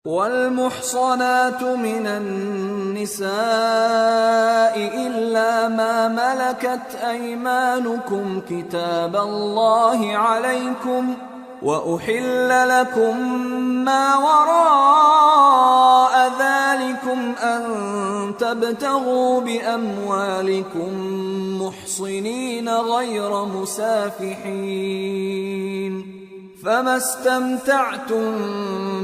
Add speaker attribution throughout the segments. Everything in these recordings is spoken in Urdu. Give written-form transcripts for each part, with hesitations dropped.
Speaker 1: والمحصنات من النساء إلا ما ملكت أيمانكم كتاب الله عليكم وأحل لكم ما وراء ذلكم أن تبتغوا بأموالكم محصنين غير مسافحين فما استمتعتم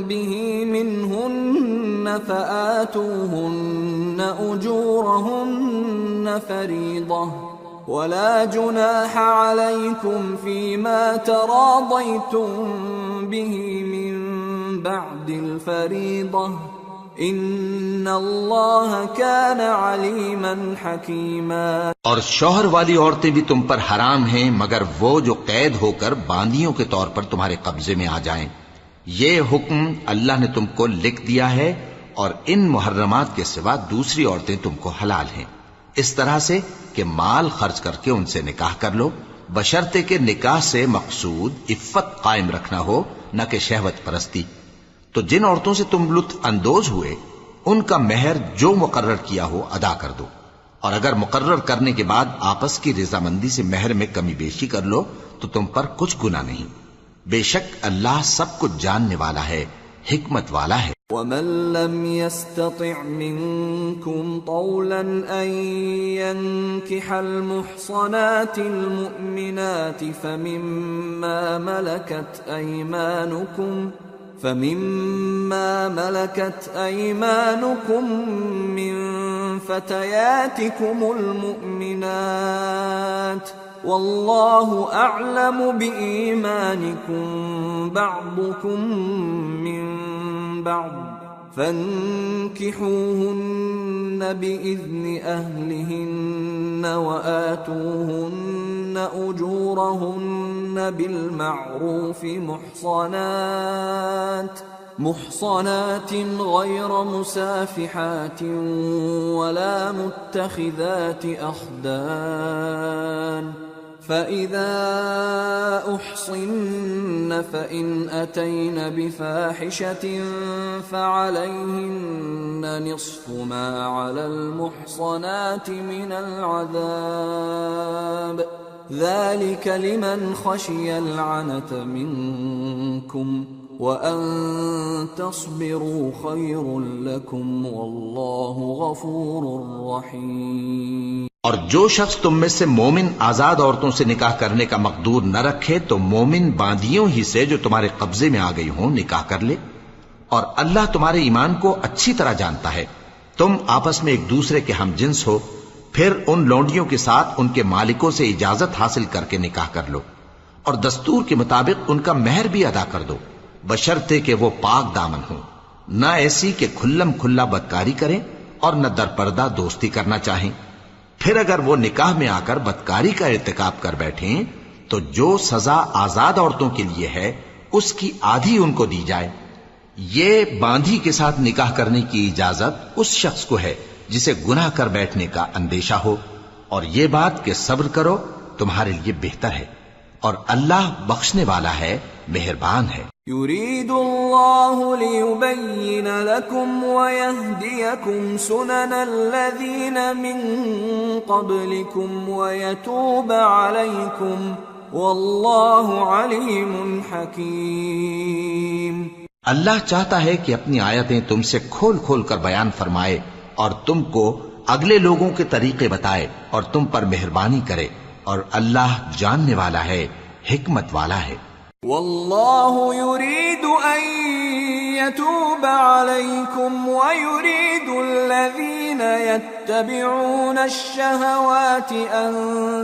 Speaker 1: به منهن فآتوهن أجورهن فريضة ولا جناح عليكم فيما تراضيتم به من بعد الفريضة ان اللہ کان علیما حکیما۔
Speaker 2: اور شوہر والی عورتیں بھی تم پر حرام ہیں مگر وہ جو قید ہو کر باندیوں کے طور پر تمہارے قبضے میں آ جائیں۔ یہ حکم اللہ نے تم کو لکھ دیا ہے اور ان محرمات کے سوا دوسری عورتیں تم کو حلال ہیں، اس طرح سے کہ مال خرچ کر کے ان سے نکاح کر لو، بشرطے کہ نکاح سے مقصود عفت قائم رکھنا ہو نہ کہ شہوت پرستی۔ تو جن عورتوں سے تم لطف اندوز ہوئے ان کا مہر جو مقرر کیا ہو ادا کر دو، اور اگر مقرر کرنے کے بعد آپس کی رضامندی سے مہر میں کمی بیشی کر لو تو تم پر کچھ گناہ نہیں، بے شک اللہ سب کچھ جاننے والا ہے، حکمت والا ہے۔
Speaker 1: ومن لم يستطع منكم طولا أن ينكح المحصنات المؤمنات فمما ملكت أيمانكم من فتياتكم المؤمنات والله أعلم بإيمانكم بعضكم من بعض فانكحوهن بإذن أهلهن وآتوهن أجورهن بالمعروف محصنات غير مسافحات ولا متخذات أخدان فإذا أحصن فإن أتين بفاحشة فعليهن نصف ما على المحصنات من العذاب ذلك لمن خشي العنة منكم وَأَن تَصْبِرُوا خَيْرٌ لَكُمْ وَاللَّهُ غَفُورٌ رَحِيمٌ۔
Speaker 2: اور جو شخص تم میں سے مومن آزاد عورتوں سے نکاح کرنے کا مقدور نہ رکھے تو مومن باندیوں ہی سے جو تمہارے قبضے میں آ گئی ہوں نکاح کر لے، اور اللہ تمہارے ایمان کو اچھی طرح جانتا ہے۔ تم آپس میں ایک دوسرے کے ہم جنس ہو، پھر ان لونڈیوں کے ساتھ ان کے مالکوں سے اجازت حاصل کر کے نکاح کر لو، اور دستور کے مطابق ان کا مہر بھی ادا کر دو، بشرطے کہ وہ پاک دامن ہوں، نہ ایسی کہ کھلم کھلا بدکاری کریں اور نہ در پردہ دوستی کرنا چاہیں۔ پھر اگر وہ نکاح میں آ کر بدکاری کا ارتکاب کر بیٹھیں تو جو سزا آزاد عورتوں کے لیے ہے اس کی آدھی ان کو دی جائے۔ یہ باندھی کے ساتھ نکاح کرنے کی اجازت اس شخص کو ہے جسے گناہ کر بیٹھنے کا اندیشہ ہو، اور یہ بات کہ صبر کرو تمہارے لیے بہتر ہے، اور اللہ بخشنے والا ہے، مہربان ہے۔
Speaker 1: يريد الله ليبين لكم ويهديكم سنن الذين من قبلكم ويتوب عليكم والله عليم حكيم۔
Speaker 2: اللہ چاہتا ہے کہ اپنی آیتیں تم سے کھول کھول کر بیان فرمائے اور تم کو اگلے لوگوں کے طریقے بتائے اور تم پر مہربانی کرے، اور اللہ جاننے والا ہے، حکمت والا ہے۔
Speaker 1: والله يريد أن يتوب عليكم ويريد الذين يتبعون الشهوات أن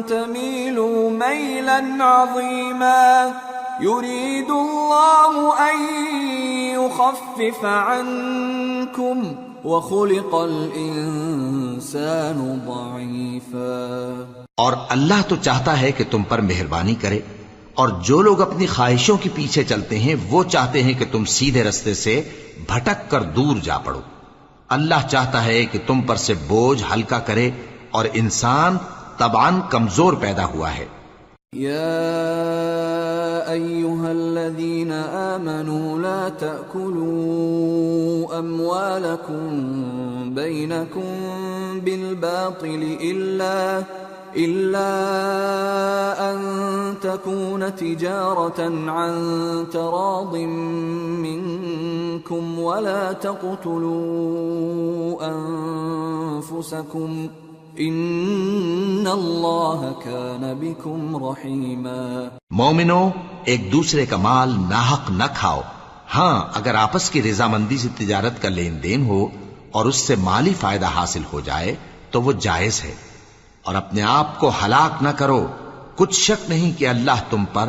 Speaker 1: تميلوا ميلا عظيما يريد الله أن يخفف عنكم وخلق الإنسان ضعيفا۔
Speaker 2: اور اللہ تو چاہتا ہے کہ تم پر مہربانی کرے، اور جو لوگ اپنی خواہشوں کے پیچھے چلتے ہیں وہ چاہتے ہیں کہ تم سیدھے رستے سے بھٹک کر دور جا پڑو۔ اللہ چاہتا ہے کہ تم پر سے بوجھ ہلکا کرے، اور انسان طبعاً کمزور پیدا ہوا ہے۔
Speaker 1: یا ایھا الذین آمنوا لا تأکلوا أموالكم بينكم بالباطل إلا أن تكون تجارة عن تراض منكم ولا تقتلوا أنفسكم ان اللہ کان بکم رحیما۔
Speaker 2: مومنو، ایک دوسرے کا مال ناحق نہ کھاؤ۔ ہاں، اگر آپس کی رضامندی سے تجارت کا لین دین ہو اور اس سے مالی فائدہ حاصل ہو جائے تو وہ جائز ہے، اور اپنے آپ کو ہلاک نہ کرو، کچھ شک نہیں کہ اللہ تم پر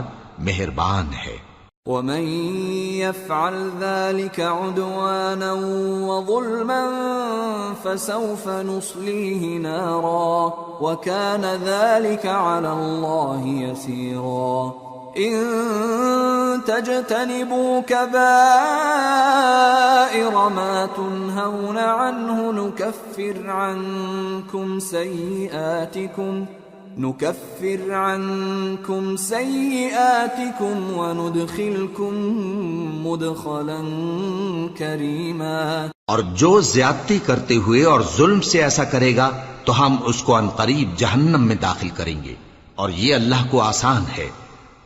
Speaker 2: مہربان ہے۔
Speaker 1: ومن يفعل ذلك عدوانا وظلما فسوف نصليه نارا وكان ذلك على الله يسيرا۔ إن تجتنبوا كبائر ما تنهون عنه نكفر عنكم سيئاتكم وندخلكم مدخلا كريما۔
Speaker 2: اور جو زیادتی کرتے ہوئے اور ظلم سے ایسا کرے گا تو ہم اس کو عنقریب جہنم میں داخل کریں گے، اور یہ اللہ کو آسان ہے۔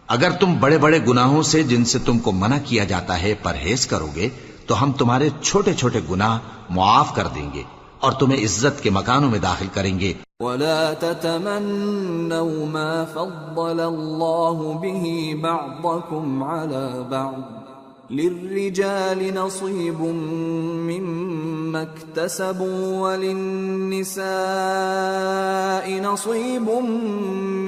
Speaker 2: اگر تم بڑے بڑے گناہوں سے جن سے تم کو منع کیا جاتا ہے پرہیز کرو گے تو ہم تمہارے چھوٹے چھوٹے گناہ معاف کر دیں گے اور تمہیں عزت کے مکانوں میں داخل کریں گے۔
Speaker 1: ولا تتمنوا ما فضل الله به بعضكم على بعض للرجال نصيب مما اكتسبوا وللنساء نصيب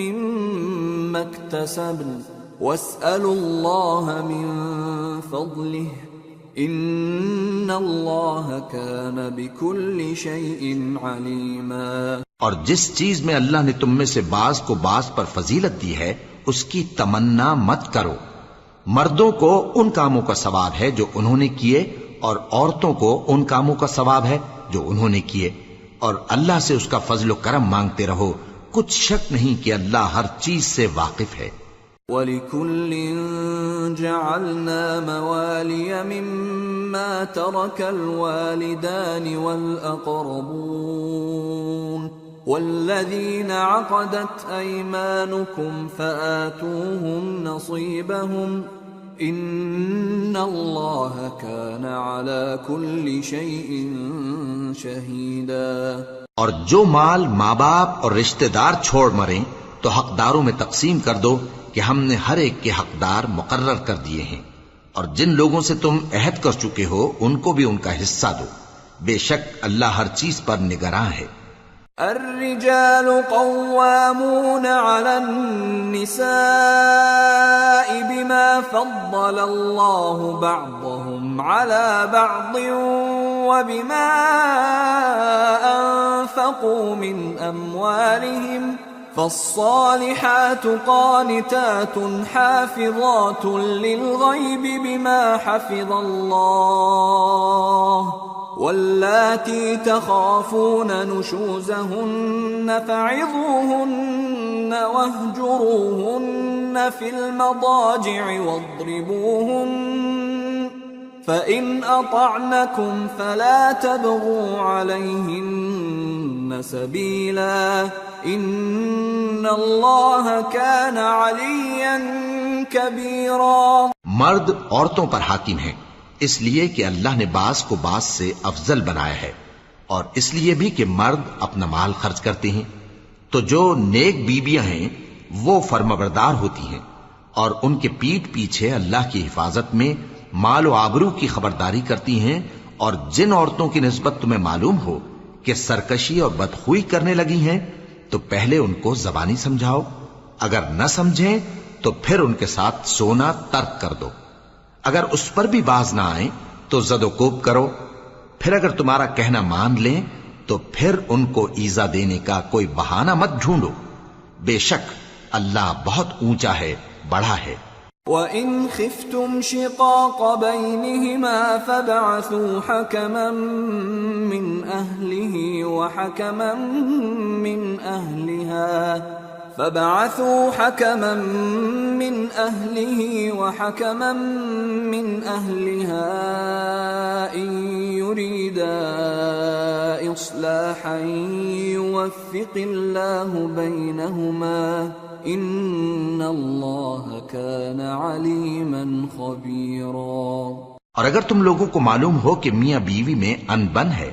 Speaker 1: مما اكتسبن واسألوا الله من فضله ان اللہ کان بکل شیء علیما۔
Speaker 2: اور جس چیز میں اللہ نے تم میں سے بعض کو بعض پر فضیلت دی ہے اس کی تمنا مت کرو۔ مردوں کو ان کاموں کا ثواب ہے جو انہوں نے کیے، اور عورتوں کو ان کاموں کا ثواب ہے جو انہوں نے کیے، اور اللہ سے اس کا فضل و کرم مانگتے رہو، کچھ شک نہیں کہ اللہ ہر چیز سے واقف ہے۔
Speaker 1: وَلِكُلٍّ جَعَلْنَا مَوَالِيَ مِمَّا تَرَكَ الْوَالِدَانِ وَالْأَقْرَبُونَ وَالَّذِينَ عَقَدَتْ أَيْمَانُكُمْ فَآتُوهُمْ نَصِيبَهُمْ إِنَّ اللَّهَ كَانَ عَلَى كُلِّ شَيْءٍ شَهِيدًا۔
Speaker 2: اور جو مال ماں باپ اور رشتہ دار چھوڑ مریں تو حقداروں میں تقسیم کر دو کہ ہم نے ہر ایک کے حقدار مقرر کر دیے ہیں، اور جن لوگوں سے تم عہد کر چکے ہو ان کو بھی ان کا حصہ دو، بے شک اللہ ہر چیز پر نگراں ہے۔
Speaker 1: الرجال قوامون على النساء بما فضل الله بعضهم على بعض وبما أنفقوا من أموالهم فالصالحات قانتات حافظات للغيب بما حفظ الله واللاتي تخافون نشوزهن فعظوهن واهجروهن في المضاجع واضربوهن فإن أطعنكم فلا تبغوا عليهن سبيلا ان اللہ کان علیا کبیرا۔
Speaker 2: مرد عورتوں پر حاکم ہیں اس لیے کہ اللہ نے بعض کو بعض سے افضل بنایا ہے، اور اس لیے بھی کہ مرد اپنا مال خرچ کرتے ہیں، تو جو نیک بیویاں ہیں وہ فرمانبردار ہوتی ہیں، اور ان کے پیٹھ پیچھے اللہ کی حفاظت میں مال و آبرو کی خبرداری کرتی ہیں، اور جن عورتوں کی نسبت تمہیں معلوم ہو کہ سرکشی اور بدخوئی کرنے لگی ہیں تو پہلے ان کو زبانی سمجھاؤ، اگر نہ سمجھیں تو پھر ان کے ساتھ سونا ترک کر دو، اگر اس پر بھی باز نہ آئیں تو زد و کوب کرو، پھر اگر تمہارا کہنا مان لیں تو پھر ان کو ایذا دینے کا کوئی بہانہ مت ڈھونڈو، بے شک اللہ بہت اونچا ہے، بڑا ہے۔
Speaker 1: وَإِنْ خِفْتُمْ شِقَاقَ بَيْنِهِمَا فَابْعَثُوا حَكَمًا مِّنْ أَهْلِهِ وَحَكَمًا مِّنْ أَهْلِهَا إِنْ يريدا إصلاحا يوفق الله بينهما إن الله كان عليما خبيرا۔
Speaker 2: اور اگر تم لوگوں کو معلوم ہو کہ میاں بیوی میں انبن ہے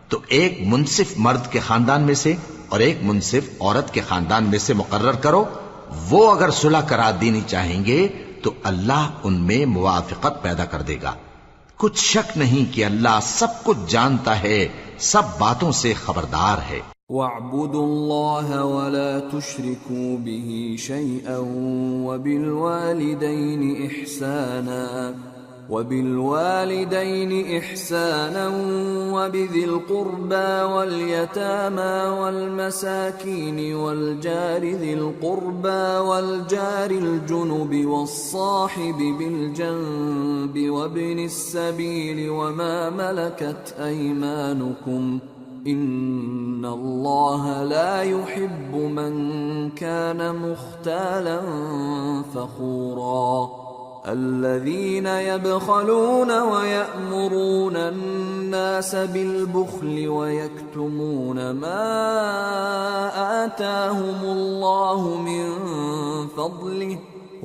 Speaker 2: تو ایک منصف مرد کے خاندان میں سے اور ایک منصف عورت کے خاندان میں سے مقرر کرو، وہ اگر صلح کرا دینی چاہیں گے تو اللہ ان میں موافقت پیدا کر دے گا۔ کچھ شک نہیں کہ اللہ سب کچھ جانتا ہے، سب باتوں سے خبردار ہے۔
Speaker 1: وَاعْبُدُوا اللَّهَ وَلَا تُشْرِكُوا بِهِ شَيْئًا وَبِالْوَالِدَيْنِ إِحْسَانًا وَبِذِي الْقُرْبَى وَالْيَتَامَى وَالْمَسَاكِينِ وَالْجَارِ ذِي الْقُرْبَى وَالْجَارِ الْجُنُبِ وَالصَّاحِبِ بِالْجَنبِ وَابْنِ السَّبِيلِ وَمَا مَلَكَتْ أَيْمَانُكُمْ إِنَّ اللَّهَ لَا يُحِبُّ مَنْ كَانَ مُخْتَالًا فَخُورًا۔ الذين يبخلون ويأمرون الناس بالبخل ويكتمون ما آتاهم الله من فضله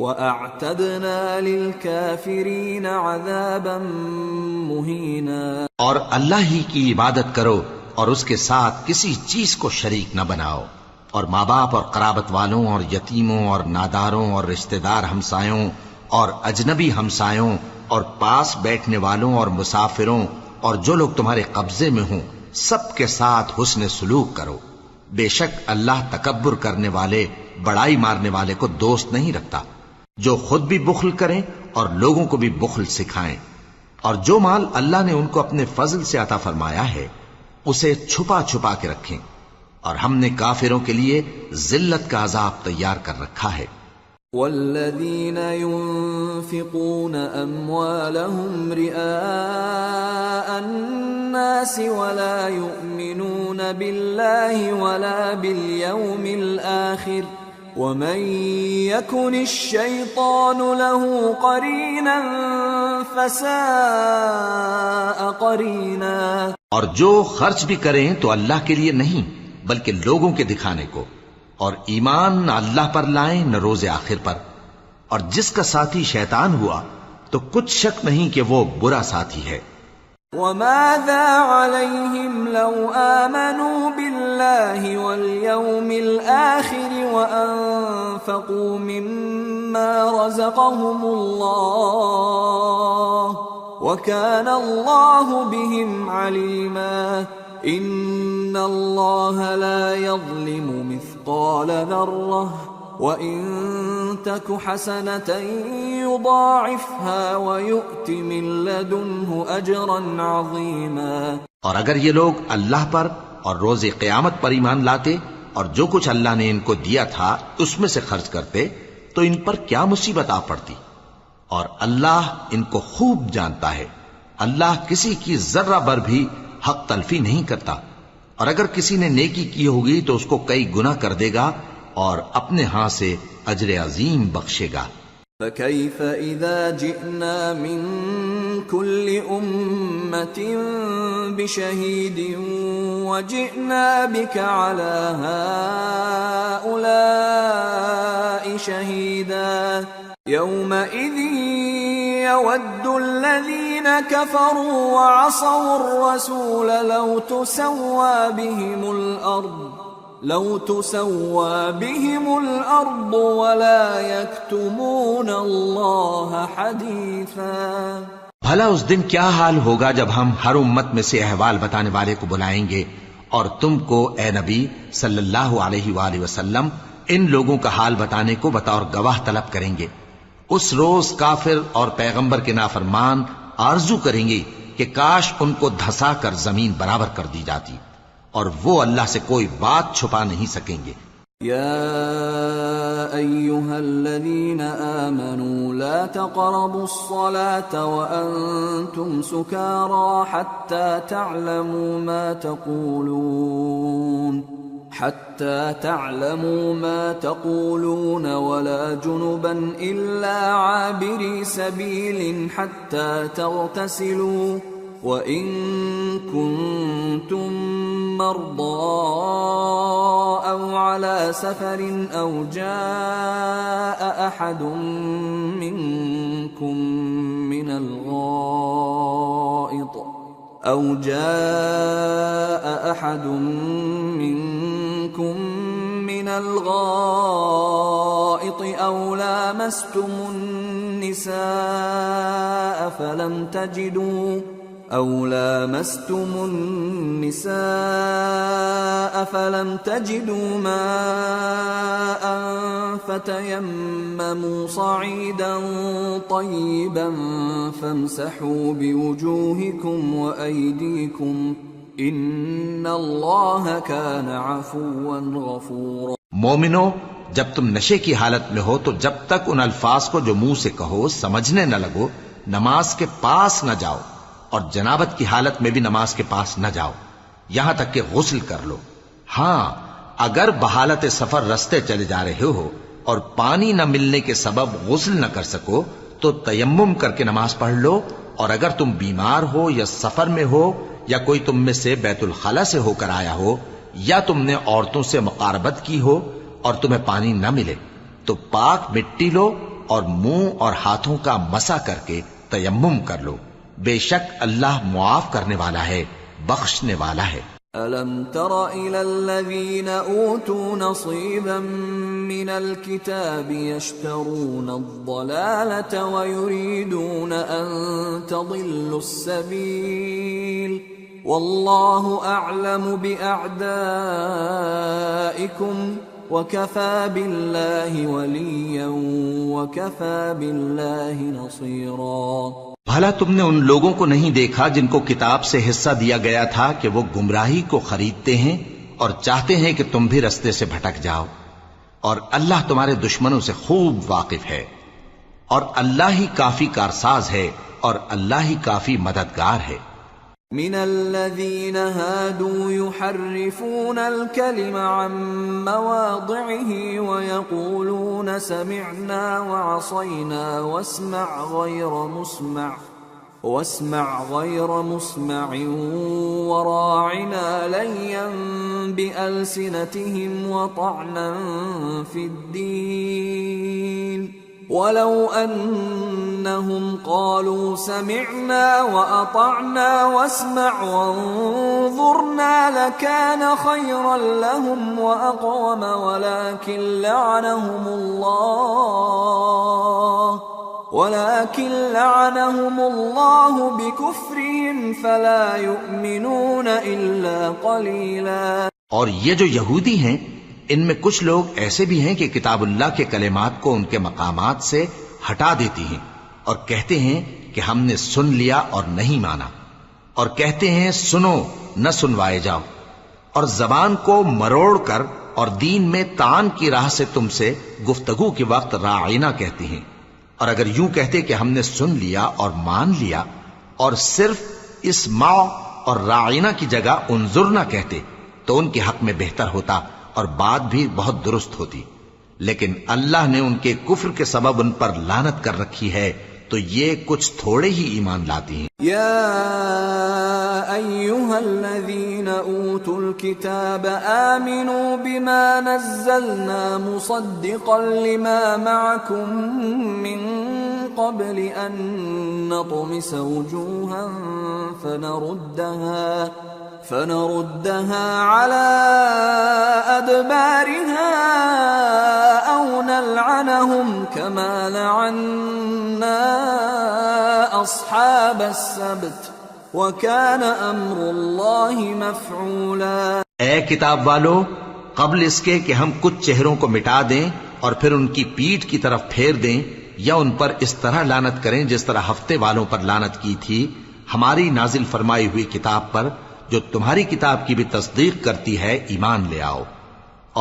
Speaker 1: وأعتدنا للكافرين عذابا مهينا۔
Speaker 2: اور اللہ ہی کی عبادت کرو اور اس کے ساتھ کسی چیز کو شریک نہ بناؤ، اور ماں باپ اور قرابت والوں اور یتیموں اور ناداروں اور رشتہ دار ہمسایوں اور اجنبی ہمسایوں اور پاس بیٹھنے والوں اور مسافروں اور جو لوگ تمہارے قبضے میں ہوں سب کے ساتھ حسن سلوک کرو۔ بے شک اللہ تکبر کرنے والے، بڑائی مارنے والے کو دوست نہیں رکھتا۔ جو خود بھی بخل کریں اور لوگوں کو بھی بخل سکھائیں، اور جو مال اللہ نے ان کو اپنے فضل سے عطا فرمایا ہے اسے چھپا چھپا کے رکھیں، اور ہم نے کافروں کے لیے ذلت کا عذاب تیار کر رکھا ہے۔
Speaker 1: والذين ينفقون أموالهم رئاء الناس ولا يؤمنون بالله ولا باليوم الآخر ومن يكن الشيطان له قرينا فساء قرينا۔
Speaker 2: اور جو خرچ بھی کریں تو اللہ کے لیے نہیں بلکہ لوگوں کے دکھانے کو، اور ایمان نہ اللہ پر لائیں نہ روز آخر پر، اور جس کا ساتھی شیطان ہوا تو کچھ شک نہیں کہ وہ برا ساتھی ہے۔
Speaker 1: وَمَاذَا عَلَيْهِمْ لَوْ آمَنُوا بِاللَّهِ وَالْيَوْمِ الْآخِرِ وَأَنفَقُوا مِمَّا رَزَقَهُمُ اللَّهُ وَكَانَ اللَّهُ بِهِمْ عَلِيمًا۔ إِنَّ اللَّهَ لَا يَظْلِمُ مِثْقَالَ ذَرَّةٍ وَإِن تَكُ حَسَنَةً يُضَاعِفْهَا وَيُؤْتِ مِن لَّدُنْهُ أَجْرًا عَظِيمًا۔
Speaker 2: اور اگر یہ لوگ اللہ پر اور روز قیامت پر ایمان لاتے اور جو کچھ اللہ نے ان کو دیا تھا اس میں سے خرچ کرتے تو ان پر کیا مصیبت آ پڑتی، اور اللہ ان کو خوب جانتا ہے۔ اللہ کسی کی ذرہ بر بھی حق تلفی نہیں کرتا، اور اگر کسی نے نیکی کی ہوگی تو اس کو کئی گنا کر دے گا اور اپنے ہاں سے اجر عظیم بخشے گا۔
Speaker 1: فَكَيْفَ إِذَا جِئْنَا مِن كُلِّ أُمَّةٍ بِشَهِيدٍ وَجِئْنَا بِكَ عَلَى هَؤُلَاءِ شَهِيدًا يَوْمَئِذٍ يَوَدُّ الَّذِينَ كَفَرُوا وَعَصَوُا الرَّسُولَ لَوْ تُسَوَّى بِهِمُ الْأَرْضُ وَلَا يَكْتُمُونَ اللَّهَ حَدِيثًا۔
Speaker 2: بھلا اس دن کیا حال ہوگا جب ہم ہر امت میں سے احوال بتانے والے کو بلائیں گے اور تم کو اے نبی صلی اللہ علیہ وآلہ وسلم ان لوگوں کا حال بتانے کو بطور گواہ طلب کریں گے۔ اس روز کافر اور پیغمبر کے نافرمان آرزو کریں گے کہ کاش ان کو دھسا کر زمین برابر کر دی جاتی، اور وہ اللہ سے کوئی بات چھپا نہیں سکیں گے۔
Speaker 1: یا ایھا الذین آمنوا لا تقربوا الصلاة وانتم سکارى حتى تعلموا ما تقولون ولا جنبا إلا عابري سبيل حتى تغتسلوا وَإِن كُنتُم مَّرْضَىٰ أَوْ عَلَىٰ سَفَرٍ أَوْ جَاءَ أَحَدٌ مِّنكُم من الغائط أو لامستم النساء فلم تجدوا ماء فتيمموا صعيدا طيبا فامسحوا بوجوهكم وأيديكم إن الله كان عفوا غفورا۔
Speaker 2: مومنو، جب تم نشے کی حالت میں ہو تو جب تک ان الفاظ کو جو منہ سے کہو سمجھنے نہ لگو نماز کے پاس نہ جاؤ، اور جنابت کی حالت میں بھی نماز کے پاس نہ جاؤ یہاں تک کہ غسل کر لو۔ ہاں، اگر بحالت سفر رستے چلے جا رہے ہو اور پانی نہ ملنے کے سبب غسل نہ کر سکو تو تیمم کر کے نماز پڑھ لو، اور اگر تم بیمار ہو یا سفر میں ہو یا کوئی تم میں سے بیت الخلا سے ہو کر آیا ہو یا تم نے عورتوں سے مقاربت کی ہو اور تمہیں پانی نہ ملے تو پاک مٹی لو اور منہ اور ہاتھوں کا مسح کر کے تیمم کر لو، بے شک اللہ معاف کرنے والا ہے، بخشنے والا ہے۔
Speaker 1: أَلَمْ تَرَ إِلَى الَّذِينَ أُوتُوا نَصِيبًا مِّنَ الْكِتَابِ يَشْتَرُونَ الضَّلَالَةَ وَيُرِيدُونَ أَن تَضِلُّوا السَّبِيلَ وَاللَّهُ أَعْلَمُ بِأَعْدَائِكُمْ وَكَفَى بِاللَّهِ وَلِيًّا وَكَفَى بِاللَّهِ نَصِيرًا۔
Speaker 2: بھلا تم نے ان لوگوں کو نہیں دیکھا جن کو کتاب سے حصہ دیا گیا تھا کہ وہ گمراہی کو خریدتے ہیں اور چاہتے ہیں کہ تم بھی رستے سے بھٹک جاؤ، اور اللہ تمہارے دشمنوں سے خوب واقف ہے، اور اللہ ہی کافی کارساز ہے اور اللہ ہی کافی مددگار ہے۔
Speaker 1: من الذين هادوا يحرفون الكلم عن مواضعه ويقولون سمعنا وعصينا واسمع غير مسمع وراعنا ليا بألسنتهم وطعنا في الدين ولو أنهم قالوا سمعنا وأطعنا واسمع وانظرنا لكان خيرا لهم وأقوم ولكن لعنهم الله بكفرهم فلا يؤمنون إلا قليلا۔
Speaker 2: اور یہ جو یہودی ہیں ان میں کچھ لوگ ایسے بھی ہیں کہ کتاب اللہ کے کلمات کو ان کے مقامات سے ہٹا دیتی ہیں اور کہتے ہیں کہ ہم نے سن لیا اور نہیں مانا، اور کہتے ہیں سنو نہ سنوائے جاؤ، اور زبان کو مروڑ کر اور دین میں طعن کی راہ سے تم سے گفتگو کے وقت راعینا کہتی ہیں، اور اگر یوں کہتے کہ ہم نے سن لیا اور مان لیا اور صرف اسمع اور راعینا کی جگہ انظرنا کہتے تو ان کے حق میں بہتر ہوتا اور بات بھی بہت درست ہوتی، لیکن اللہ نے ان کے کفر کے سبب ان پر لعنت کر رکھی ہے تو یہ کچھ تھوڑے ہی ایمان لاتی ہیں۔
Speaker 1: یا ایھا الذین اوتوا الکتاب آمنوا بما نزلنا مصدقا لما معکم من قبل ان نطمس وجوها فنردها على أدبارها أو نلعنهم كما لعنا أصحاب السبت وكان أمر الله مفعولا۔
Speaker 2: اے کتاب والو، قبل اس کے کہ ہم کچھ چہروں کو مٹا دیں اور پھر ان کی پیٹھ کی طرف پھیر دیں یا ان پر اس طرح لعنت کریں جس طرح ہفتے والوں پر لعنت کی تھی، ہماری نازل فرمائی ہوئی کتاب پر جو تمہاری کتاب کی بھی تصدیق کرتی ہے ایمان لے آؤ،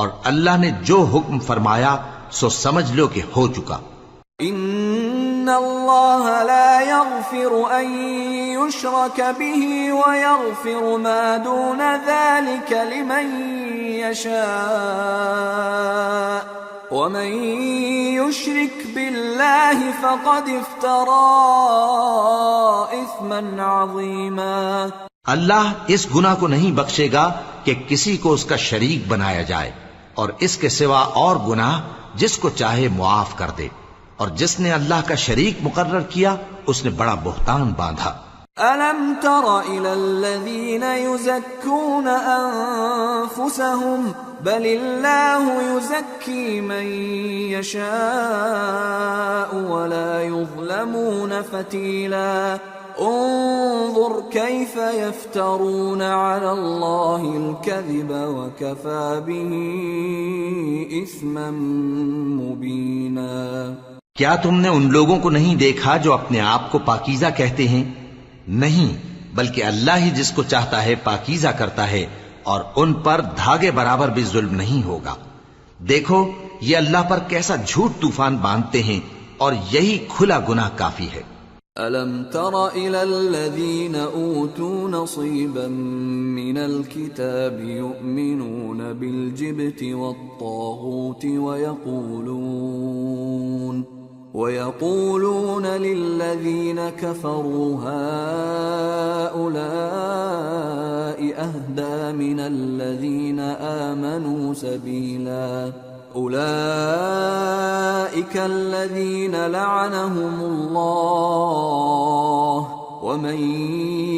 Speaker 2: اور اللہ نے جو حکم فرمایا سو سمجھ لو کہ ہو چکا۔
Speaker 1: ان اللہ لا يغفر ان يشرك به ويغفر ما دون ذلك لمن يشاء ومن يشرك بالله فقد افترى اثما عظیما.
Speaker 2: اللہ اس گناہ کو نہیں بخشے گا کہ کسی کو اس کا شریک بنایا جائے، اور اس کے سوا اور گناہ جس کو چاہے معاف کر دے، اور جس نے اللہ کا شریک مقرر کیا اس نے بڑا بہتان باندھا.
Speaker 1: أَلَمْ تَرَ إِلَى الَّذِينَ يُزَكُّونَ أَنفُسَهُمْ بَلِ اللَّهُ يُزَكِّي مَن يَشَاءُ وَلَا يُظْلَمُونَ فَتِيلًا. انظر كيف يفترون على الله الكذب وكفى به إثما مبينا.
Speaker 2: کیا تم نے ان لوگوں کو نہیں دیکھا جو اپنے آپ کو پاکیزہ کہتے ہیں؟ نہیں، بلکہ اللہ ہی جس کو چاہتا ہے پاکیزہ کرتا ہے، اور ان پر دھاگے برابر بھی ظلم نہیں ہوگا. دیکھو یہ اللہ پر کیسا جھوٹ طوفان باندھتے ہیں، اور یہی کھلا گناہ کافی ہے.
Speaker 1: أَلَمْ تَرَ إِلَى الَّذِينَ أُوتُوا نَصِيبًا مِّنَ الْكِتَابِ يُؤْمِنُونَ بِالْجِبْتِ وَالطَّاغُوتِ وَيَقُولُونَ لِلَّذِينَ كَفَرُوا هَؤُلَاءِ أَهْدَىٰ مِنَ الَّذِينَ آمَنُوا سَبِيلًا. أولئك الذين لعنهم الله ومن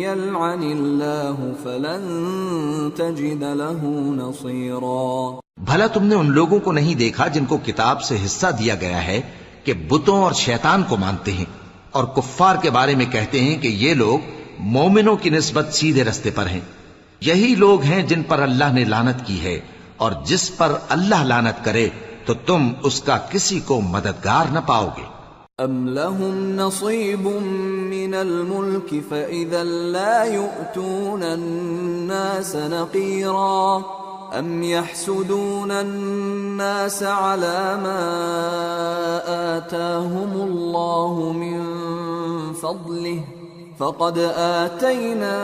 Speaker 1: يلعن الله فلن تجد له نصيرا.
Speaker 2: بھلا تم نے ان لوگوں کو نہیں دیکھا جن کو کتاب سے حصہ دیا گیا ہے کہ بتوں اور شیطان کو مانتے ہیں، اور کفار کے بارے میں کہتے ہیں کہ یہ لوگ مومنوں کی نسبت سیدھے رستے پر ہیں. یہی لوگ ہیں جن پر اللہ نے لعنت کی ہے، اور جس پر اللہ لعنت کرے تو تم اس کا کسی کو مددگار نہ پاؤ گے.
Speaker 1: ام لهم نصیب من الملک فاذا لا يؤتون الناس نقیرا ام يحسدون الناس على ما آتاهم الله من فضله فقد آتينا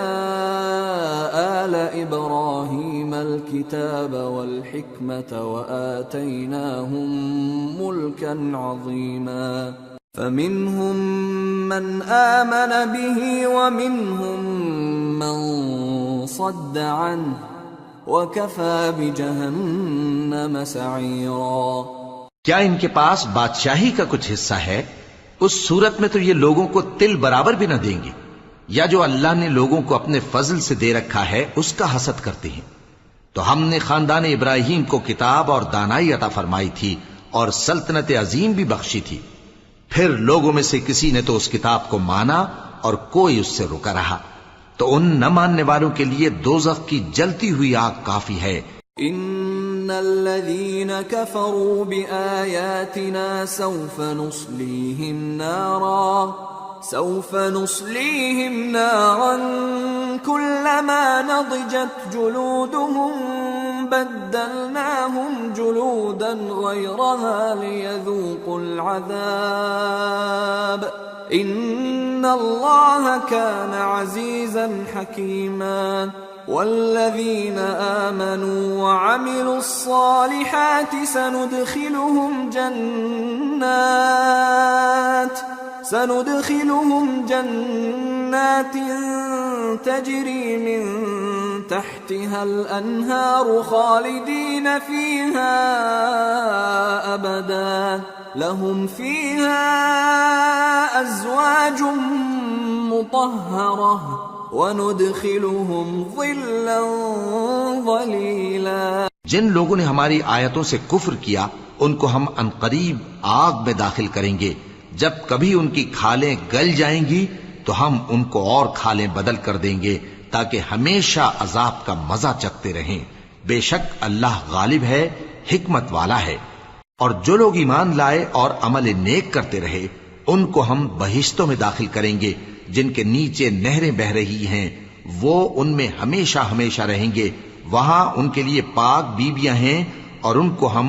Speaker 1: آل إبراهيم الكتاب والحكمة وآتيناهم ملكا عظيما. فمنهم من آمن به ومنهم من صد عنه وكفى بجهنم سعيرا.
Speaker 2: کیا ان کے پاس بادشاہی کا کچھ حصہ ہے؟ اس صورت میں تو یہ لوگوں کو تل برابر بھی نہ دیں گے. یا جو اللہ نے لوگوں کو اپنے فضل سے دے رکھا ہے اس کا حسد کرتے ہیں. تو ہم نے خاندان ابراہیم کو کتاب اور دانائی عطا فرمائی تھی اور سلطنت عظیم بھی بخشی تھی. پھر لوگوں میں سے کسی نے تو اس کتاب کو مانا اور کوئی اس سے رکا رہا. تو ان نہ ماننے والوں کے لیے دوزخ کی جلتی ہوئی آگ کافی ہے.
Speaker 1: ان الذين كفروا بآياتنا سوف نصليهم نارا كلما نضجت جلودهم بدلناهم جلودا غيرها ليذوقوا العذاب ان الله كان عزيزا حكيما. والذين آمنوا وعملوا الصالحات سندخلهم جنات تجري من تحتها الأنهار خالدين فيها أبدا لهم فيها أزواج مطهرة وَنُدْخِلُهُمْ ظِلًّا ظَلِيلًا.
Speaker 2: جن لوگوں نے ہماری آیتوں سے کفر کیا ان کو ہم عنقریب آگ میں داخل کریں گے. جب کبھی ان کی کھالیں گل جائیں گی تو ہم ان کو اور کھالیں بدل کر دیں گے تاکہ ہمیشہ عذاب کا مزہ چکھتے رہیں. بے شک اللہ غالب ہے، حکمت والا ہے. اور جو لوگ ایمان لائے اور عمل نیک کرتے رہے ان کو ہم بہشتوں میں داخل کریں گے جن کے نیچے نہریں بہ رہی ہیں. وہ ان میں ہمیشہ ہمیشہ رہیں گے. وہاں ان کے لیے پاک بیویاں ہیں اور ان کو ہم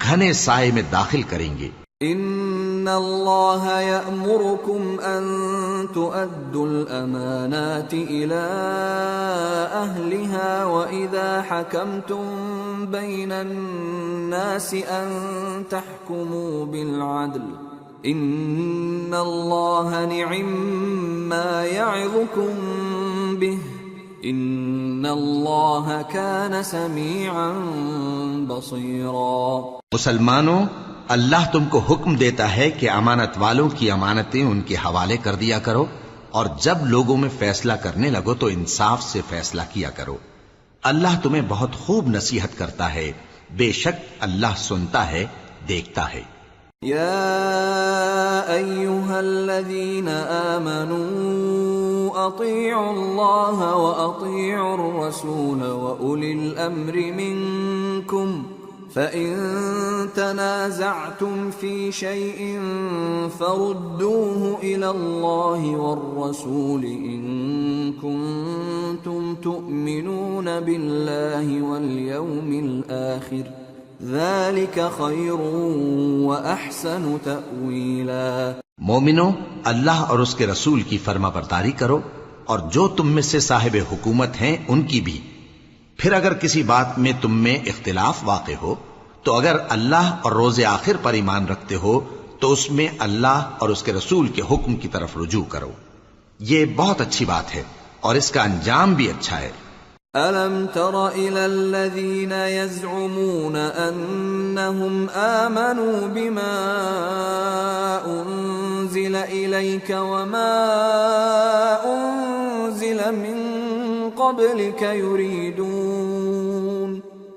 Speaker 2: گھنے سائے میں داخل کریں گے.
Speaker 1: ان اللہ یأمرکم ان تؤدوا الامانات الى أهلها وإذا حكمتم بين الناس أن تحكموا بالعدل إن الله نعم ما يعظكم به إن الله كان سميعا بصيرا۔
Speaker 2: مسلمانوں، اللہ تم کو حکم دیتا ہے کہ امانت والوں کی امانتیں ان کے حوالے کر دیا کرو، اور جب لوگوں میں فیصلہ کرنے لگو تو انصاف سے فیصلہ کیا کرو۔ اللہ تمہیں بہت خوب نصیحت کرتا ہے، بے شک اللہ سنتا ہے، دیکھتا ہے۔
Speaker 1: يا أيها الذين آمنوا أطيعوا الله وأطيعوا الرسول وأولي الأمر منكم فإن تنازعتم في شيء فردوه إلى الله والرسول إن كنتم تؤمنون بالله واليوم الآخر ذلك خير وأحسن تأويلا۔
Speaker 2: مومنو، اللہ اور اس کے رسول کی فرما برداری کرو، اور جو تم میں سے صاحب حکومت ہیں ان کی بھی۔ پھر اگر کسی بات میں تم میں اختلاف واقع ہو تو اگر اللہ اور روز آخر پر ایمان رکھتے ہو تو اس میں اللہ اور اس کے رسول کے حکم کی طرف رجوع کرو، یہ بہت اچھی بات ہے اور اس کا انجام بھی اچھا ہے۔
Speaker 1: أَلَمْ تَرَ إِلَى الَّذِينَ يَزْعُمُونَ أَنَّهُمْ آمَنُوا بِمَا أُنزِلَ إِلَيْكَ وَمَا أُنزِلَ مِن قَبْلِكَ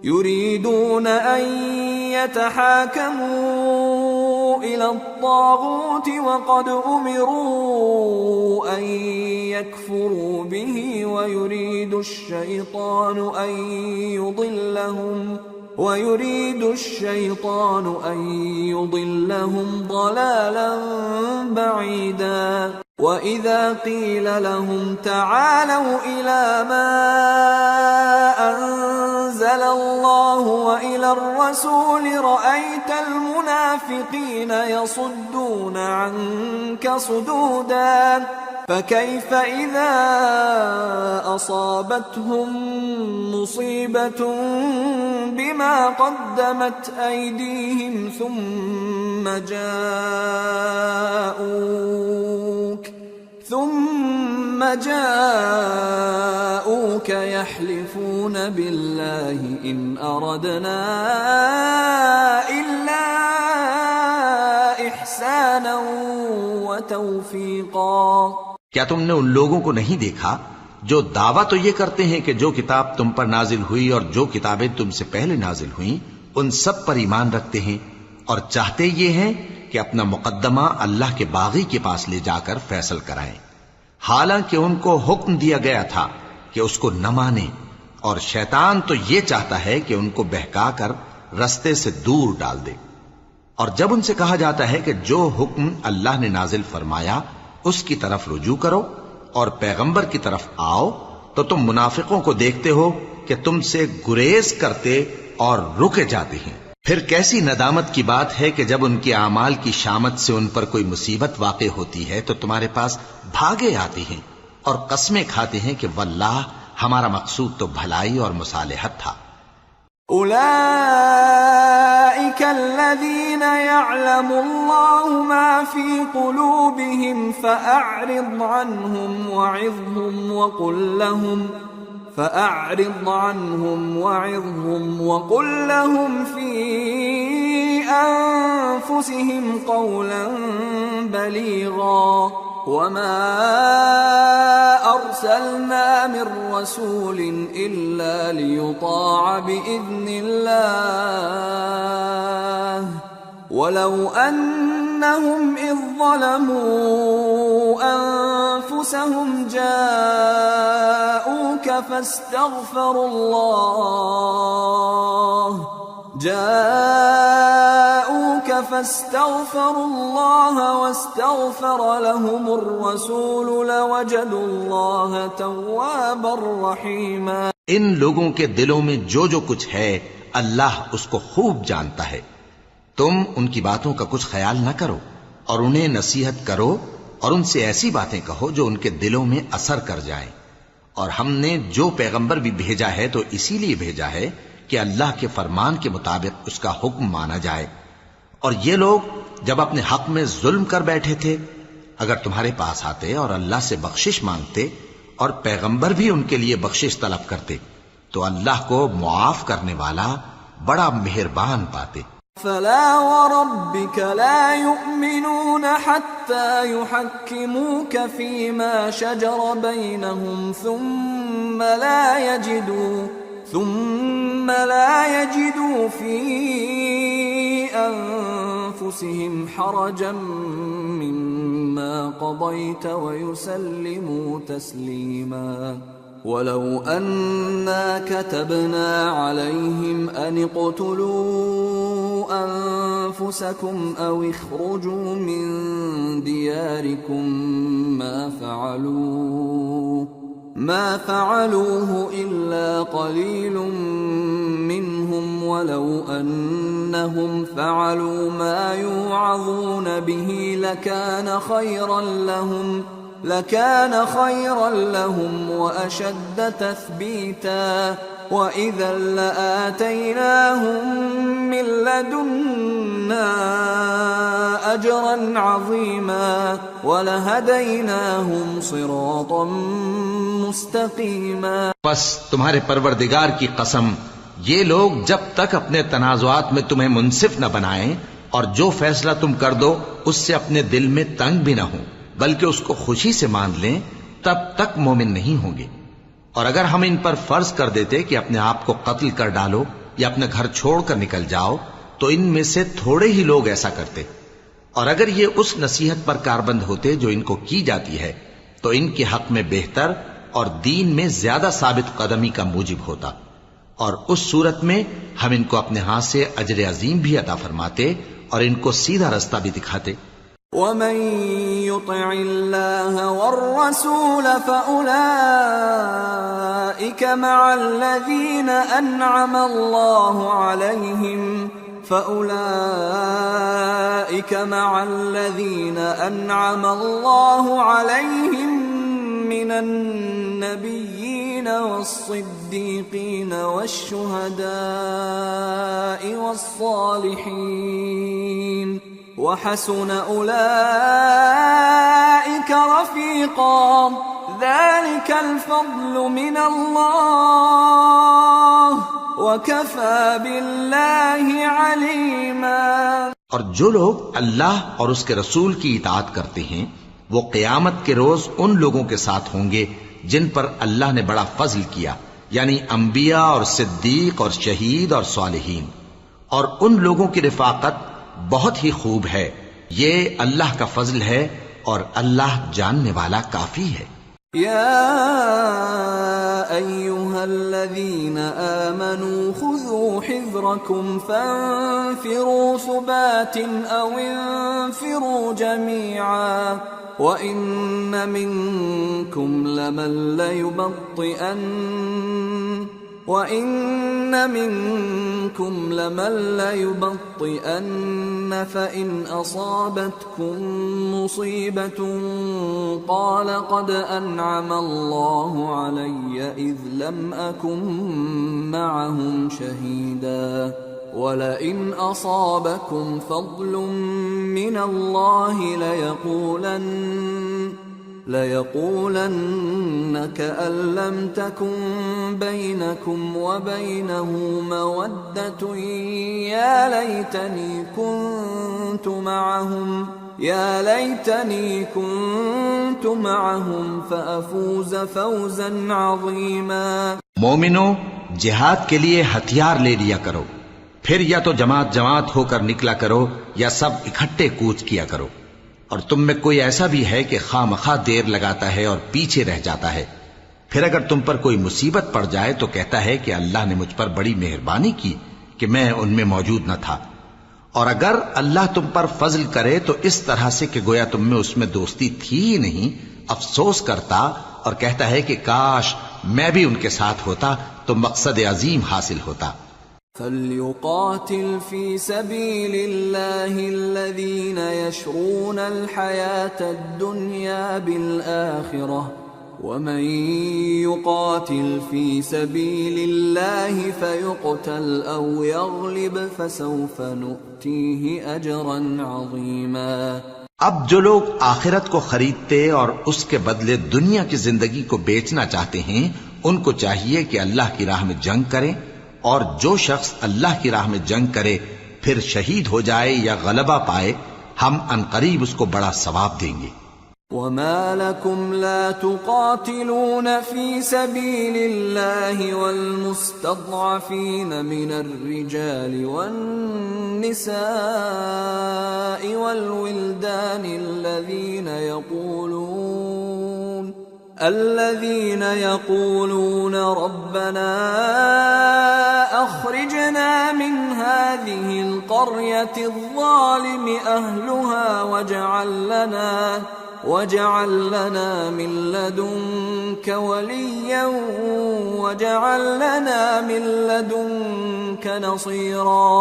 Speaker 1: يريدون أن يتحاكموا إلى الطاغوت وقد أمروا أن يكفروا به ويريد الشيطان أن يضلهم ضلالا بعيدا۔ وَإِذَا قِيلَ لَهُمْ تَعَالَوْا إِلَى مَا أَنزَلَ اللَّهُ وَإِلَى الرَّسُولِ رَأَيْتَ الْمُنَافِقِينَ يَصُدُّونَ عَنكَ صُدُودًا فَكَيْفَ إِذَا أَصَابَتْهُم مُّصِيبَةٌ بِمَا قَدَّمَتْ أَيْدِيهِمْ ثم جاءوك يحلفون بالله إن أردنا إلا إحسانا وتوفيقا۔
Speaker 2: کیا تم نے ان لوگوں کو نہیں دیکھا جو دعویٰ تو یہ کرتے ہیں کہ جو کتاب تم پر نازل ہوئی اور جو کتابیں تم سے پہلے نازل ہوئیں ان سب پر ایمان رکھتے ہیں، اور چاہتے یہ ہیں کہ اپنا مقدمہ اللہ کے باغی کے پاس لے جا کر فیصل کرائیں، حالانکہ ان کو حکم دیا گیا تھا کہ اس کو نہ مانیں، اور شیطان تو یہ چاہتا ہے کہ ان کو بہکا کر رستے سے دور ڈال دے۔ اور جب ان سے کہا جاتا ہے کہ جو حکم اللہ نے نازل فرمایا اس کی طرف رجوع کرو اور پیغمبر کی طرف آؤ، تو تم منافقوں کو دیکھتے ہو کہ تم سے گریز کرتے اور رکے جاتے ہیں۔ پھر کیسی ندامت کی بات ہے کہ جب ان کے اعمال کی شامت سے ان پر کوئی مصیبت واقع ہوتی ہے تو تمہارے پاس بھاگے آتے ہیں اور قسمیں کھاتے ہیں کہ واللہ ہمارا مقصود تو بھلائی اور مصالحت تھا۔
Speaker 1: أولئك الذين يعلم الله ما في قلوبهم فأعرض عنهم وعظهم وقل لهم في أنفسهم قولا بليغا وما أرسلنا من رسول إلا ليطاع بإذن الله ولو أنهم إذ ظلموا أنفسهم جاءوك فاستغفروا الله واستغفر لهم الرسول لوجدوا الله توابا رحيما۔
Speaker 2: ان لوگوں کے دلوں میں جو کچھ ہے اللہ اس کو خوب جانتا ہے۔ تم ان کی باتوں کا کچھ خیال نہ کرو اور انہیں نصیحت کرو اور ان سے ایسی باتیں کہو جو ان کے دلوں میں اثر کر جائیں، اور ہم نے جو پیغمبر بھی بھیجا ہے تو اسی لیے بھیجا ہے کہ اللہ کے فرمان کے مطابق اس کا حکم مانا جائے. اور یہ لوگ جب اپنے حق میں ظلم کر بیٹھے تھے، اگر تمہارے پاس آتے اور اللہ سے بخشش مانگتے اور پیغمبر بھی ان کے لیے بخشش طلب کرتے تو اللہ کو معاف کرنے والا بڑا مہربان پاتے.
Speaker 1: فلا وربك لا يؤمنون حتى يحكموك فيما شجر بينهم ثم لا يجدوا في أنفسهم حرجا مما قضيت ويسلموا تسليما. ولو أنا كتبنا عليهم أن اقتلوا أنفسكم أو اخرجوا من دياركم ما فعلوه إلا قليل منهم ولو أنهم فعلوا ما يوعظون به لكان خيرا لهم وأشد تثبيتا وإذا لآتيناهم من لدنا أجرا عظيما ولهديناهم صراطا مستقيما.
Speaker 2: بس تمہارے پروردگار کی قسم، یہ لوگ جب تک اپنے تنازعات میں تمہیں منصف نہ بنائیں اور جو فیصلہ تم کر دو اس سے اپنے دل میں تنگ بھی نہ ہوں بلکہ اس کو خوشی سے مان لیں، تب تک مومن نہیں ہوں گے. اور اگر ہم ان پر فرض کر دیتے کہ اپنے آپ کو قتل کر ڈالو یا اپنا گھر چھوڑ کر نکل جاؤ تو ان میں سے تھوڑے ہی لوگ ایسا کرتے. اور اگر یہ اس نصیحت پر کاربند ہوتے جو ان کو کی جاتی ہے تو ان کے حق میں بہتر اور دین میں زیادہ ثابت قدمی کا موجب ہوتا، اور اس صورت میں ہم ان کو اپنے ہاتھ سے اجر عظیم بھی عطا فرماتے اور ان کو سیدھا رستہ بھی دکھاتے.
Speaker 1: ومن يطع الله والرسول فأولئك مع الذين أنعم الله عليهم من النبيين والصديقين والشهداء والصالحين وحسن أولئك رفيقا ذلك الفضل من الله وكفى بالله عليما.
Speaker 2: اور جو لوگ اللہ اور اس کے رسول کی اطاعت کرتے ہیں وہ قیامت کے روز ان لوگوں کے ساتھ ہوں گے جن پر اللہ نے بڑا فضل کیا، یعنی انبیاء اور صدیق اور شہید اور صالحین. اور ان لوگوں کی رفاقت بہت ہی خوب ہے. یہ اللہ کا فضل ہے اور اللہ جاننے والا کافی ہے.
Speaker 1: يا أيها الذين آمنوا خذوا حذركم فانفروا ثبات أو انفروا جميعا وإن منكم لمن ليبطئن فإن أصابتكم مصيبة قال قد أنعم الله علي إذ لم أكن معهم شهيدا ولئن أصابكم فضل من الله ليقولن كأن لم تكن بينكم وبينه مودة يا ليتني كنت معهم فأفوز فوزا عظيما.
Speaker 2: مومنو، جہاد کے لیے ہتھیار لے لیا کرو، پھر یا تو جماعت جماعت ہو کر نکلا کرو یا سب اکٹھے کوچ کیا کرو. اور تم میں کوئی ایسا بھی ہے کہ خواہ مخواہ دیر لگاتا ہے اور پیچھے رہ جاتا ہے، پھر اگر تم پر کوئی مصیبت پڑ جائے تو کہتا ہے کہ اللہ نے مجھ پر بڑی مہربانی کی کہ میں ان میں موجود نہ تھا. اور اگر اللہ تم پر فضل کرے تو اس طرح سے کہ گویا تم میں اس میں دوستی تھی ہی نہیں، افسوس کرتا اور کہتا ہے کہ کاش میں بھی ان کے ساتھ ہوتا تو مقصد عظیم حاصل ہوتا.
Speaker 1: فَلْيُقَاتِلْ فِي سَبِيلِ اللَّهِ الَّذِينَ يَشْرُونَ الْحَيَاةَ الدُّنْيَا بِالْآخِرَةِ ومن يقاتل في سبيل الله فيقتل أو يغلب فسوف نؤتيه أجرا عظيما۔
Speaker 2: اب جو لوگ آخرت کو خریدتے اور اس کے بدلے دنیا کی زندگی کو بیچنا چاہتے ہیں، ان کو چاہیے کہ اللہ کی راہ میں جنگ کریں، اور جو شخص اللہ کی راہ میں جنگ کرے پھر شہید ہو جائے یا غلبہ پائے، ہم عنقریب اس کو بڑا ثواب دیں گے۔
Speaker 1: وما لكم لا تقاتلون في سبيل الله والمستضعفين من الرجال والنساء والولدان الذين يقولون ربنا أخرجنا من هذه القرية الظالم أهلها واجعل لنا من لدنك وليا واجعل لنا من لدنك نصيرا۔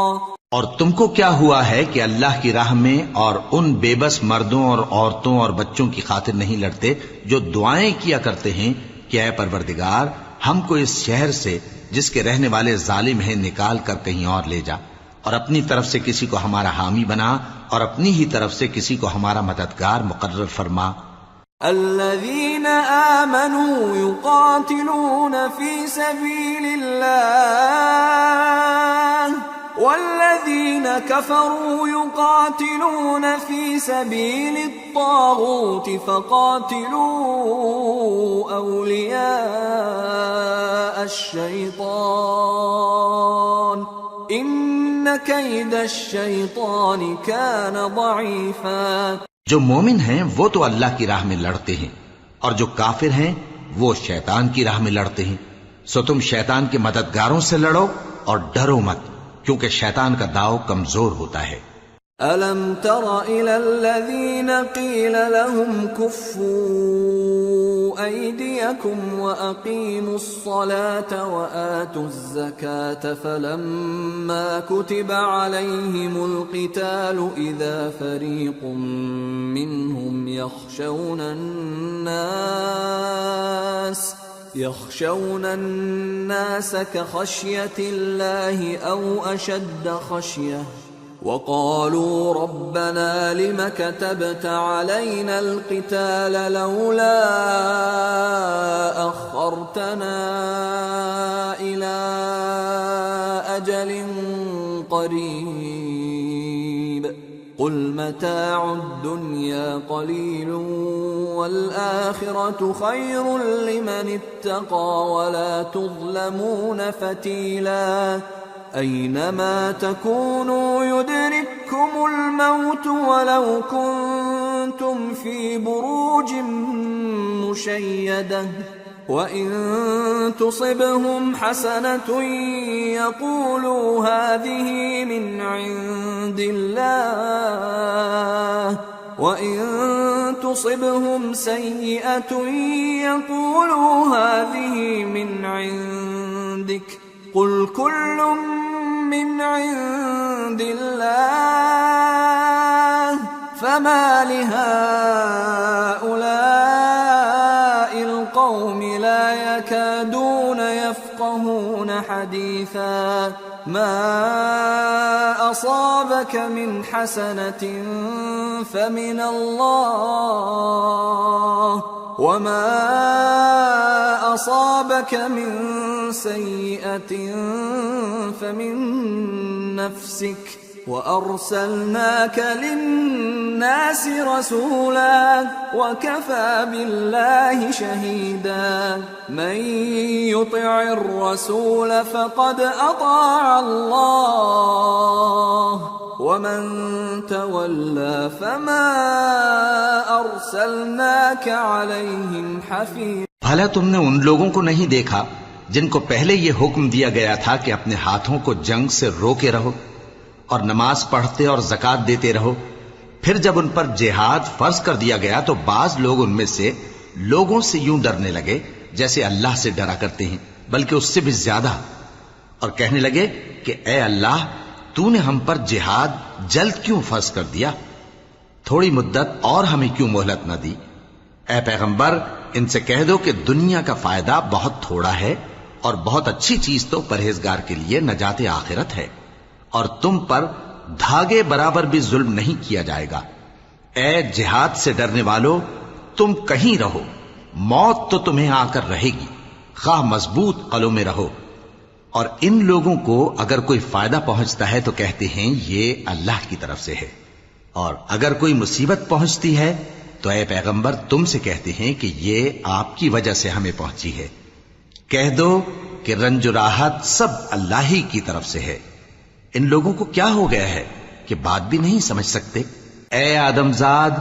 Speaker 2: اور تم کو کیا ہوا ہے کہ اللہ کی راہ میں اور ان بے بس مردوں اور عورتوں اور بچوں کی خاطر نہیں لڑتے جو دعائیں کیا کرتے ہیں کہ اے پروردگار ہم کو اس شہر سے جس کے رہنے والے ظالم ہیں نکال کر کہیں اور لے جا، اور اپنی طرف سے کسی کو ہمارا حامی بنا اور اپنی ہی طرف سے کسی کو ہمارا مددگار مقرر فرما۔
Speaker 1: الذين آمنوا يقاتلون في سبيل الله والذين كفروا يقاتلون في سبيل الطاغوت فقاتلوا أولياء الشيطان إن كيد الشيطان كان ضعيفا۔
Speaker 2: جو مومن ہیں وہ تو اللہ کی راہ میں لڑتے ہیں، اور جو کافر ہیں وہ شیطان کی راہ میں لڑتے ہیں، سو تم شیطان کے مددگاروں سے لڑو اور ڈرو مت، کیونکہ شیطان کا داؤ کمزور ہوتا ہے۔
Speaker 1: أَلَمْ تَرَ إِلَى الَّذِينَ قِيلَ لَهُمْ كُفُّوا أَيْدِيَكُمْ وَأَقِيمُوا الصَّلَاةَ وَآتُوا الزَّكَاةَ فَلَمَّا كُتِبَ عَلَيْهِمُ الْقِتَالُ إِذَا فَرِيقٌ مِّنْهُمْ يخشون الناس كخشية الله أو أشد خشية وقالوا ربنا لم كتبت علينا القتال لولا أخرتنا إلى أجل قريب قل متاع الدنيا قليل والآخرة خير لمن اتقى ولا تظلمون فتيلا أينما تكونوا يدرككم الموت ولو كنتم في بروج مشيدة وإن تصبهم حسنة يقولوا هذه من عند الله وإن تصبهم سيئة يقولوا هذه من عندك قل كل من عند الله فما لهؤلاء القوم لا يكادون يفقهون حديثا ما أصابك من حسنة فمن الله وما أصابك من سيئة فمن نفسك وأرسلناك للناس رسولا وكفى بالله شهيدا من يطع الرسول فقد أطاع الله ومن تولى فما أرسلناك عليهم حفيظا۔
Speaker 2: بھلا تم نے ان لوگوں کو نہیں دیکھا جن کو پہلے یہ حکم دیا گیا تھا کہ اپنے ہاتھوں کو جنگ سے روکے رہو اور نماز پڑھتے اور زکوٰۃ دیتے رہو، پھر جب ان پر جہاد فرض کر دیا گیا تو بعض لوگ ان میں سے لوگوں سے یوں ڈرنے لگے جیسے اللہ سے ڈرا کرتے ہیں، بلکہ اس سے بھی زیادہ، اور کہنے لگے کہ اے اللہ تو نے ہم پر جہاد جلد کیوں فرض کر دیا، تھوڑی مدت اور ہمیں کیوں مہلت نہ دی۔ اے پیغمبر ان سے کہہ دو کہ دنیا کا فائدہ بہت تھوڑا ہے اور بہت اچھی چیز تو پرہیزگار کے لیے نجات آخرت ہے، اور تم پر دھاگے برابر بھی ظلم نہیں کیا جائے گا۔ اے جہاد سے ڈرنے والو، تم کہیں رہو، موت تو تمہیں آ کر رہے گی، خواہ مضبوط قلعوں میں رہو۔ اور ان لوگوں کو اگر کوئی فائدہ پہنچتا ہے تو کہتے ہیں یہ اللہ کی طرف سے ہے، اور اگر کوئی مصیبت پہنچتی ہے تو اے پیغمبر تم سے کہتے ہیں کہ یہ آپ کی وجہ سے ہمیں پہنچی ہے۔ کہہ دو کہ رنج و راحت سب اللہ ہی کی طرف سے ہے۔ ان لوگوں کو کیا ہو گیا ہے کہ بات بھی نہیں سمجھ سکتے؟ اے آدم زاد،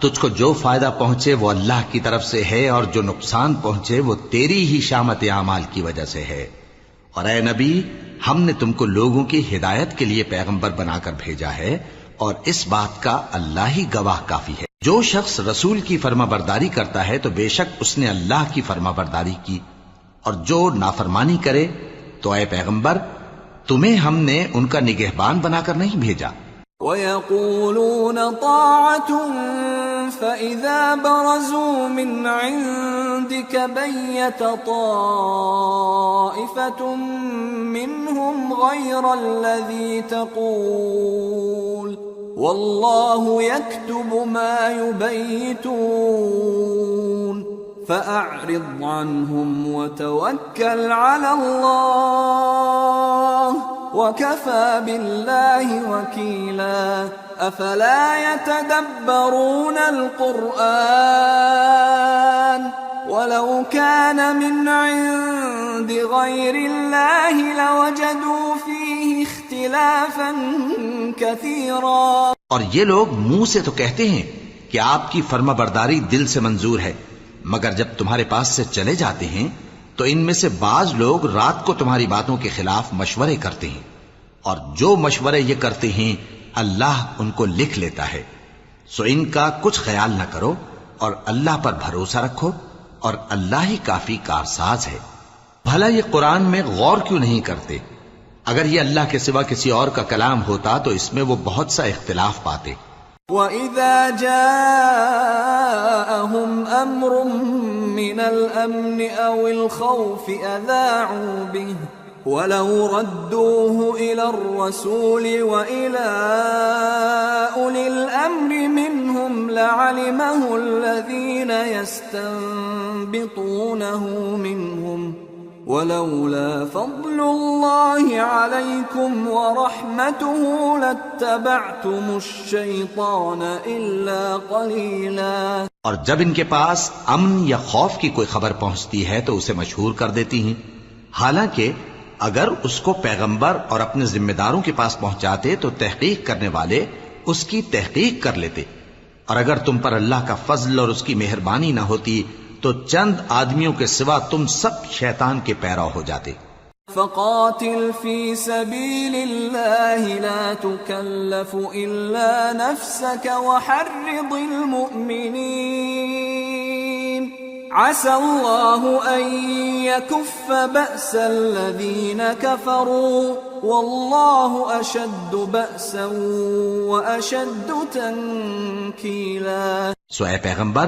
Speaker 2: تجھ کو جو فائدہ پہنچے وہ اللہ کی طرف سے ہے، اور جو نقصان پہنچے وہ تیری ہی شامت اعمال کی وجہ سے ہے۔ اور اے نبی، ہم نے تم کو لوگوں کی ہدایت کے لیے پیغمبر بنا کر بھیجا ہے، اور اس بات کا اللہ ہی گواہ کافی ہے۔ جو شخص رسول کی فرما برداری کرتا ہے تو بے شک اس نے اللہ کی فرما برداری کی، اور جو نافرمانی کرے تو اے پیغمبر تمہیں ہم نے ان کا نگہبان بنا کر نہیں بھیجا۔
Speaker 1: وَيَقُولُونَ طَاعَةٌ فَإِذَا بَرَزُوا مِنْ عِنْدِكَ بَيَّتَ طَائِفَةٌ مِّنْهُمْ غَيْرَ الَّذِي تَقُولُ وَاللَّهُ يَكْتُبُ مَا يُبَيِّتُونَ فَأَعْرِضْ عَنْهُمْ وَتَوَكَّلْ عَلَى اللَّهِ وَكَفَى بِاللَّهِ وَكِيلًا أَفَلَا يَتَدَبَّرُونَ الْقُرْآنَ وَلَوْ كَانَ مِنْ عِنْدِ غَيْرِ اللَّهِ لَوَجَدُوا فِيهِ اخْتِلَافًا كَثِيرًا۔
Speaker 2: اور یہ لوگ منہ سے تو کہتے ہیں کہ آپ کی فرما برداری دل سے منظور ہے، مگر جب تمہارے پاس سے چلے جاتے ہیں تو ان میں سے بعض لوگ رات کو تمہاری باتوں کے خلاف مشورے کرتے ہیں، اور جو مشورے یہ کرتے ہیں اللہ ان کو لکھ لیتا ہے۔ سو ان کا کچھ خیال نہ کرو اور اللہ پر بھروسہ رکھو، اور اللہ ہی کافی کارساز ہے۔ بھلا یہ قرآن میں غور کیوں نہیں کرتے؟ اگر یہ اللہ کے سوا کسی اور کا کلام ہوتا تو اس میں وہ بہت سا اختلاف پاتے۔
Speaker 1: وَإِذَا جَاءَهُمْ أَمْرٌ مِّنَ الْأَمْنِ أَوِ الْخَوْفِ أَذَاعُوا بِهِ وَلَوْ رَدُّوهُ إِلَى الرَّسُولِ وَإِلَى أُولِي الْأَمْرِ مِنْهُمْ لَعَلِمَهُ الَّذِينَ يَسْتَنبِطُونَهُ مِنْهُمْ وَلَوْلَا فَضْلُ اللَّهِ عَلَيْكُمْ وَرَحْمَتُهُ لَاتَّبَعْتُمُ الشَّيْطَانَ إِلَّا قَلِيلًا۔
Speaker 2: اور جب ان کے پاس امن یا خوف کی کوئی خبر پہنچتی ہے تو اسے مشہور کر دیتی ہیں، حالانکہ اگر اس کو پیغمبر اور اپنے ذمہ داروں کے پاس پہنچاتے تو تحقیق کرنے والے اس کی تحقیق کر لیتے، اور اگر تم پر اللہ کا فضل اور اس کی مہربانی نہ ہوتی تو چند آدمیوں کے سوا تم سب شیطان کے پیرو ہو جاتے۔
Speaker 1: فَقَاتِلْ فِي سَبِيلِ اللَّهِ لَا تُكَلَّفُ إِلَّا نَفْسَكَ وَحَرِّضِ الْمُؤْمِنِينَ عَسَى اللَّهُ أَن يَكُفَّ بَأْسَ الَّذِينَ كَفَرُوا وَاللَّهُ أَشَدُّ بَأْسًا وَأَشَدُّ تَنكِيلًا۔
Speaker 2: سو اے پیغمبر،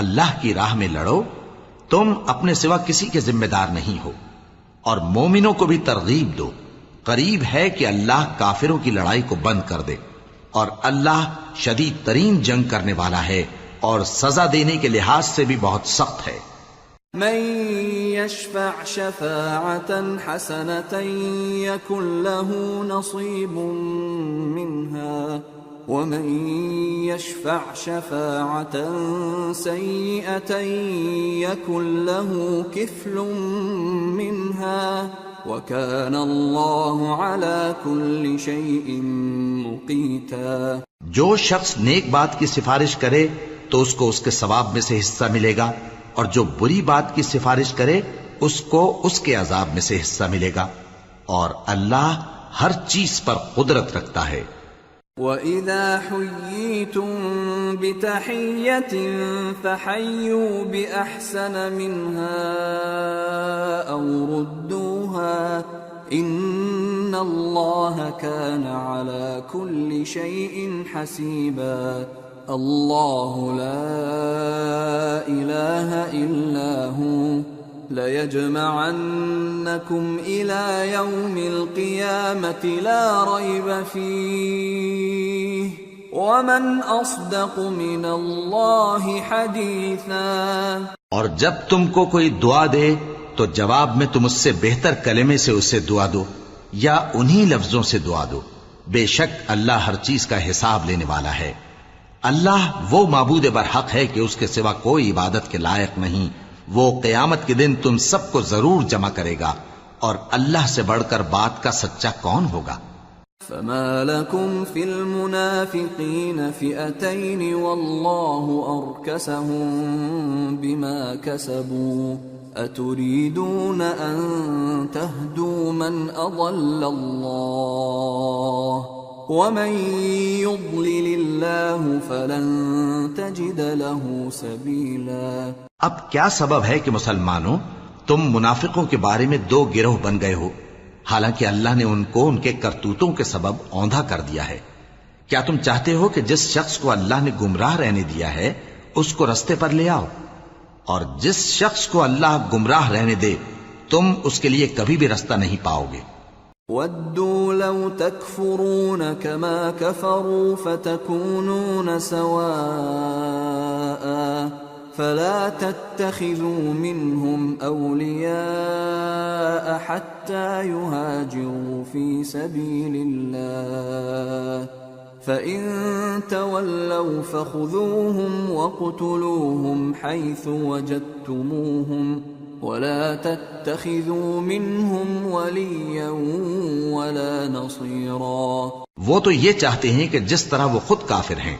Speaker 2: اللہ کی راہ میں لڑو، تم اپنے سوا کسی کے ذمہ دار نہیں ہو، اور مومنوں کو بھی ترغیب دو، قریب ہے کہ اللہ کافروں کی لڑائی کو بند کر دے، اور اللہ شدید ترین جنگ کرنے والا ہے اور سزا دینے کے لحاظ سے بھی بہت سخت ہے۔
Speaker 1: من يشفع شفاعة حسنة يكن له نصيب منها ومن يشفع شفاعة سيئة يكن له كفل منها وكان الله على كل شيء مقيتا۔
Speaker 2: جو شخص نیک بات کی سفارش کرے تو اس کو اس کے ثواب میں سے حصہ ملے گا، اور جو بری بات کی سفارش کرے اس کو اس کے عذاب میں سے حصہ ملے گا، اور اللہ ہر چیز پر قدرت رکھتا ہے۔
Speaker 1: وَإِذَا حُيِّيتُم بِتَحِيَّةٍ فَحَيُّوا بِأَحْسَنَ مِنْهَا أَوْ رُدُّوهَا إِنَّ اللَّهَ كَانَ عَلَى كُلِّ شَيْءٍ حَسِيبًا۔ الله لا إله إلا هو ليجمعنكم إلى يوم القيامة لا ريب فيه ومن أصدق من الله حديثا.
Speaker 2: اور جب تم کو کوئی دعا دے تو جواب میں تم اس سے بہتر کلمے سے اسے دعا دو یا انہی لفظوں سے دعا دو. بے شک اللہ ہر چیز کا حساب لینے والا ہے. اللہ وہ معبود برحق ہے کہ اس کے سوا کوئی عبادت کے لائق نہیں. وہ قیامت کے دن تم سب کو ضرور جمع کرے گا اور اللہ سے بڑھ کر بات کا سچا کون ہوگا؟
Speaker 1: فما لكم في المنافقين فئتين والله أركسهم بما كسبوا أتريدون أن تهدوا من أضل الله ومن يضلل الله فلن تجد له سبيلا.
Speaker 2: اب کیا سبب ہے کہ مسلمانوں تم منافقوں کے بارے میں دو گروہ بن گئے ہو، حالانکہ اللہ نے ان کو ان کے کرتوتوں کے سبب اوندھا کر دیا ہے. کیا تم چاہتے ہو کہ جس شخص کو اللہ نے گمراہ رہنے دیا ہے اس کو رستے پر لے آؤ، اور جس شخص کو اللہ گمراہ رہنے دے تم اس کے لیے کبھی بھی رستہ نہیں پاؤ گے.
Speaker 1: وَدُّوا لَوْ تَكْفُرُونَ كَمَا كَفَرُوا فَتَكُونُونَ سَوَاءً فَلَا تَتَّخِذُوا مِنْهُمْ أَوْلِيَاءَ حَتَّى يُهَاجِرُوا فِي سَبِيلِ اللَّهِ فَإِن تَوَلَّوْا فَخُذُوهُمْ وَاقْتُلُوهُمْ حَيْثُ وَجَدتُّمُوهُمْ وَلَا تَتَّخِذُوا مِنْهُمْ وَلِيًّا وَلَا نَصِيرًا.
Speaker 2: وہ تو یہ چاہتے ہیں کہ جس طرح وہ خود کافر ہیں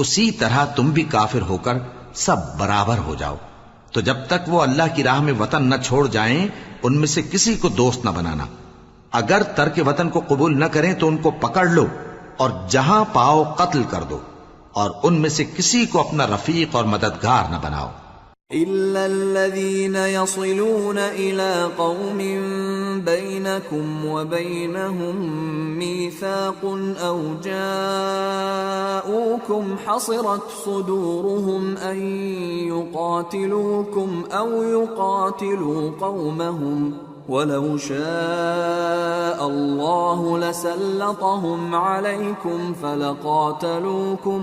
Speaker 2: اسی طرح تم بھی کافر ہو کر سب برابر ہو جاؤ. تو جب تک وہ اللہ کی راہ میں وطن نہ چھوڑ جائیں ان میں سے کسی کو دوست نہ بنانا. اگر ترک وطن کو قبول نہ کریں تو ان کو پکڑ لو اور جہاں پاؤ قتل کر دو، اور ان میں سے کسی کو اپنا رفیق اور مددگار نہ بناؤ.
Speaker 1: إِلَّا الَّذِينَ يَصِلُونَ إِلَىٰ قَوْمٍ بَيْنَكُمْ وَبَيْنَهُم مِّيثَاقٌ أَوْ جَاءُوكُمْ حَصِرَتْ صُدُورُهُمْ أَن يُقَاتِلُوكُمْ أَوْ يُقَاتِلُوا قَوْمَهُمْ وَلَوْ شَاءَ اللَّهُ لَسَلَّطَهُمْ عَلَيْكُمْ فَلَقَاتَلُوكُمْ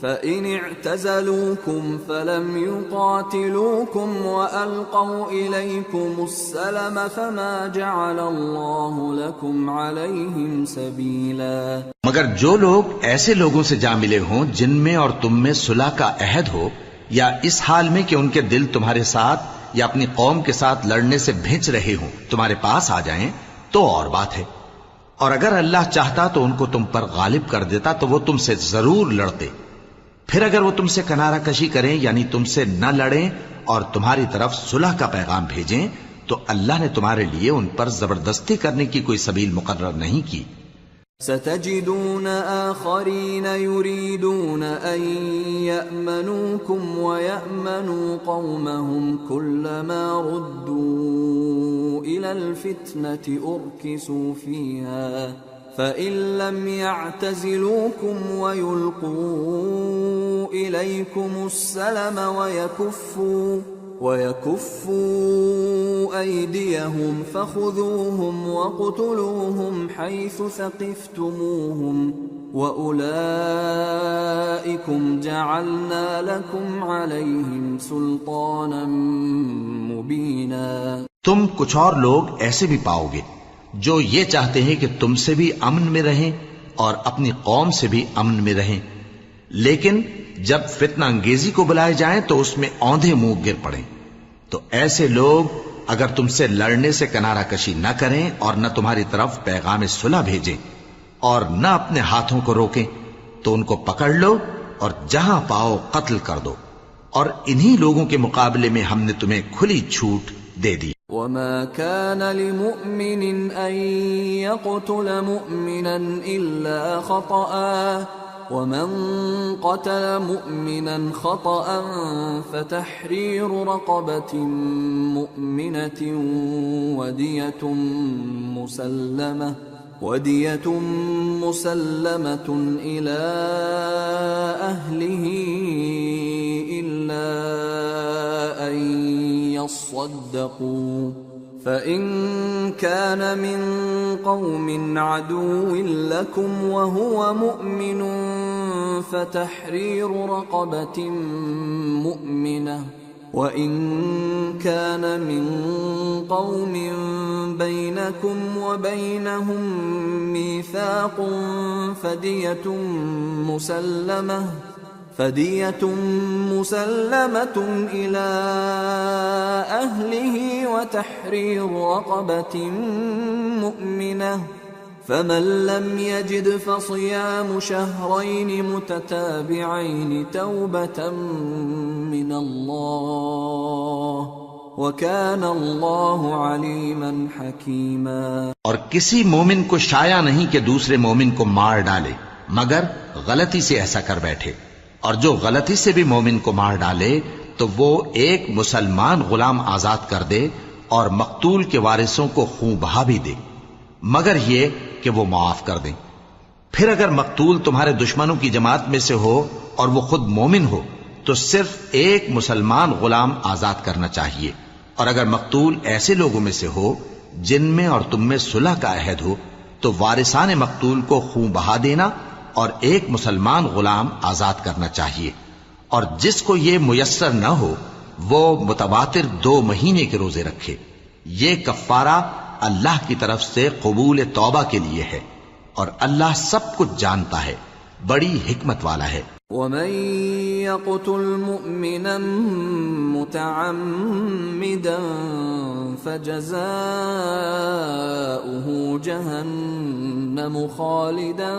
Speaker 1: فَإِنِ اعْتَزَلُوكُمْ فَلَمْ يُقَاتِلُوكُمْ وَأَلْقَوْا إِلَيْكُمُ السَّلَمَ فَمَا جَعَلَ اللَّهُ لَكُمْ عَلَيْهِمْ سَبِيلًا.
Speaker 2: مگر جو لوگ ایسے لوگوں سے جا ملے ہوں جن میں اور تم میں صلح کا عہد ہو، یا اس حال میں کہ ان کے دل تمہارے ساتھ یا اپنی قوم کے ساتھ لڑنے سے بھنچ رہے ہوں، تمہارے پاس آ جائیں تو اور بات ہے. اور اگر اللہ چاہتا تو ان کو تم پر غالب کر دیتا تو وہ تم سے ضرور لڑتے. پھر اگر وہ تم سے کنارہ کشی کریں یعنی تم سے نہ لڑیں اور تمہاری طرف صلح کا پیغام بھیجیں تو اللہ نے تمہارے لیے ان پر زبردستی کرنے کی کوئی سبیل مقرر نہیں کی.
Speaker 1: ستجدون آخرين يريدون أن يأمنوكم ويأمنوا قومهم كلما ردوا إلى الفتنة أركسوا فيها فإن لم يعتزلوكم ويلقوا إليكم السلم ويكفوا أيديهم فخذوهم وقتلوهم حيث ثقفتموهم وأولئكم جعلنا لكم عليهم سلطانا مبينا.
Speaker 2: تم کچھ اور لوگ ایسے بھی پاؤ گے جو یہ چاہتے ہیں کہ تم سے بھی امن میں رہیں اور اپنی قوم سے بھی امن میں رہیں، لیکن جب فتنہ انگیزی کو بلائے جائیں تو اس میں اوندھے منہ گر پڑیں. تو ایسے لوگ اگر تم سے لڑنے سے کنارہ کشی نہ کریں اور نہ تمہاری طرف پیغام صلح بھیجیں اور نہ اپنے ہاتھوں کو روکیں تو ان کو پکڑ لو اور جہاں پاؤ قتل کر دو، اور انہی لوگوں کے مقابلے میں ہم نے تمہیں کھلی چھوٹ دے دی.
Speaker 1: وما كان لمؤمن أن يقتل مؤمنا إلا خطأ ومن قتل مؤمنا خطأ فتحرير رقبة مؤمنة ودية مسلمة وَدِيَةٌ مُّسَلَّمَةٌ إِلَىٰ أَهْلِهِ إِلَّا أَن يَصَّدَّقُوا فَإِن كَانَ مِن قَوْمٍ عَدُوٍّ لَّكُمْ وَهُوَ مُؤْمِنٌ فَتَحْرِيرُ رَقَبَةٍ مُّؤْمِنَةٍ وَإِن كَانَ مِن قَوْمٍ بَيْنَكُمْ وَبَيْنَهُم مِّيثَاقٌ فَدِيَةٌ مُّسَلَّمَةٌ إِلَىٰ أَهْلِهِ وَتَحْرِيرُ رَقَبَةٍ مُّؤْمِنَةٍ فَمَن لَّمْ يَجِدْ فَصِيَامُ شَهْرَيْنِ مُتَتَابِعَيْنِ تَوْبَةً مِّنَ اللَّهِ وَكَانَ اللَّهُ عَلِيمًا حَكِيمًا۔
Speaker 2: اور کسی مومن کو شایع نہیں کہ دوسرے مومن کو مار ڈالے مگر غلطی سے ایسا کر بیٹھے، اور جو غلطی سے بھی مومن کو مار ڈالے تو وہ ایک مسلمان غلام آزاد کر دے اور مقتول کے وارثوں کو خون بہا بھی دے، مگر یہ کہ وہ معاف کر دیں۔ پھر اگر مقتول تمہارے دشمنوں کی جماعت میں سے ہو اور وہ خود مومن ہو تو صرف ایک مسلمان غلام آزاد کرنا چاہیے، اور اگر مقتول ایسے لوگوں میں سے ہو جن میں اور تم میں صلح کا عہد ہو تو وارثان مقتول کو خون بہا دینا اور ایک مسلمان غلام آزاد کرنا چاہیے، اور جس کو یہ میسر نہ ہو وہ متواتر 2 مہینے کے روزے رکھے۔ یہ کفارہ اللہ کی طرف سے قبول توبہ کے لیے ہے، اور اللہ سب کچھ جانتا ہے، بڑی حکمت والا ہے۔
Speaker 1: وَمَن يَقْتُلْ مُؤْمِنًا مُّتَعَمِّدًا فَجَزَاؤُهُ جَهَنَّمُ خَالِدًا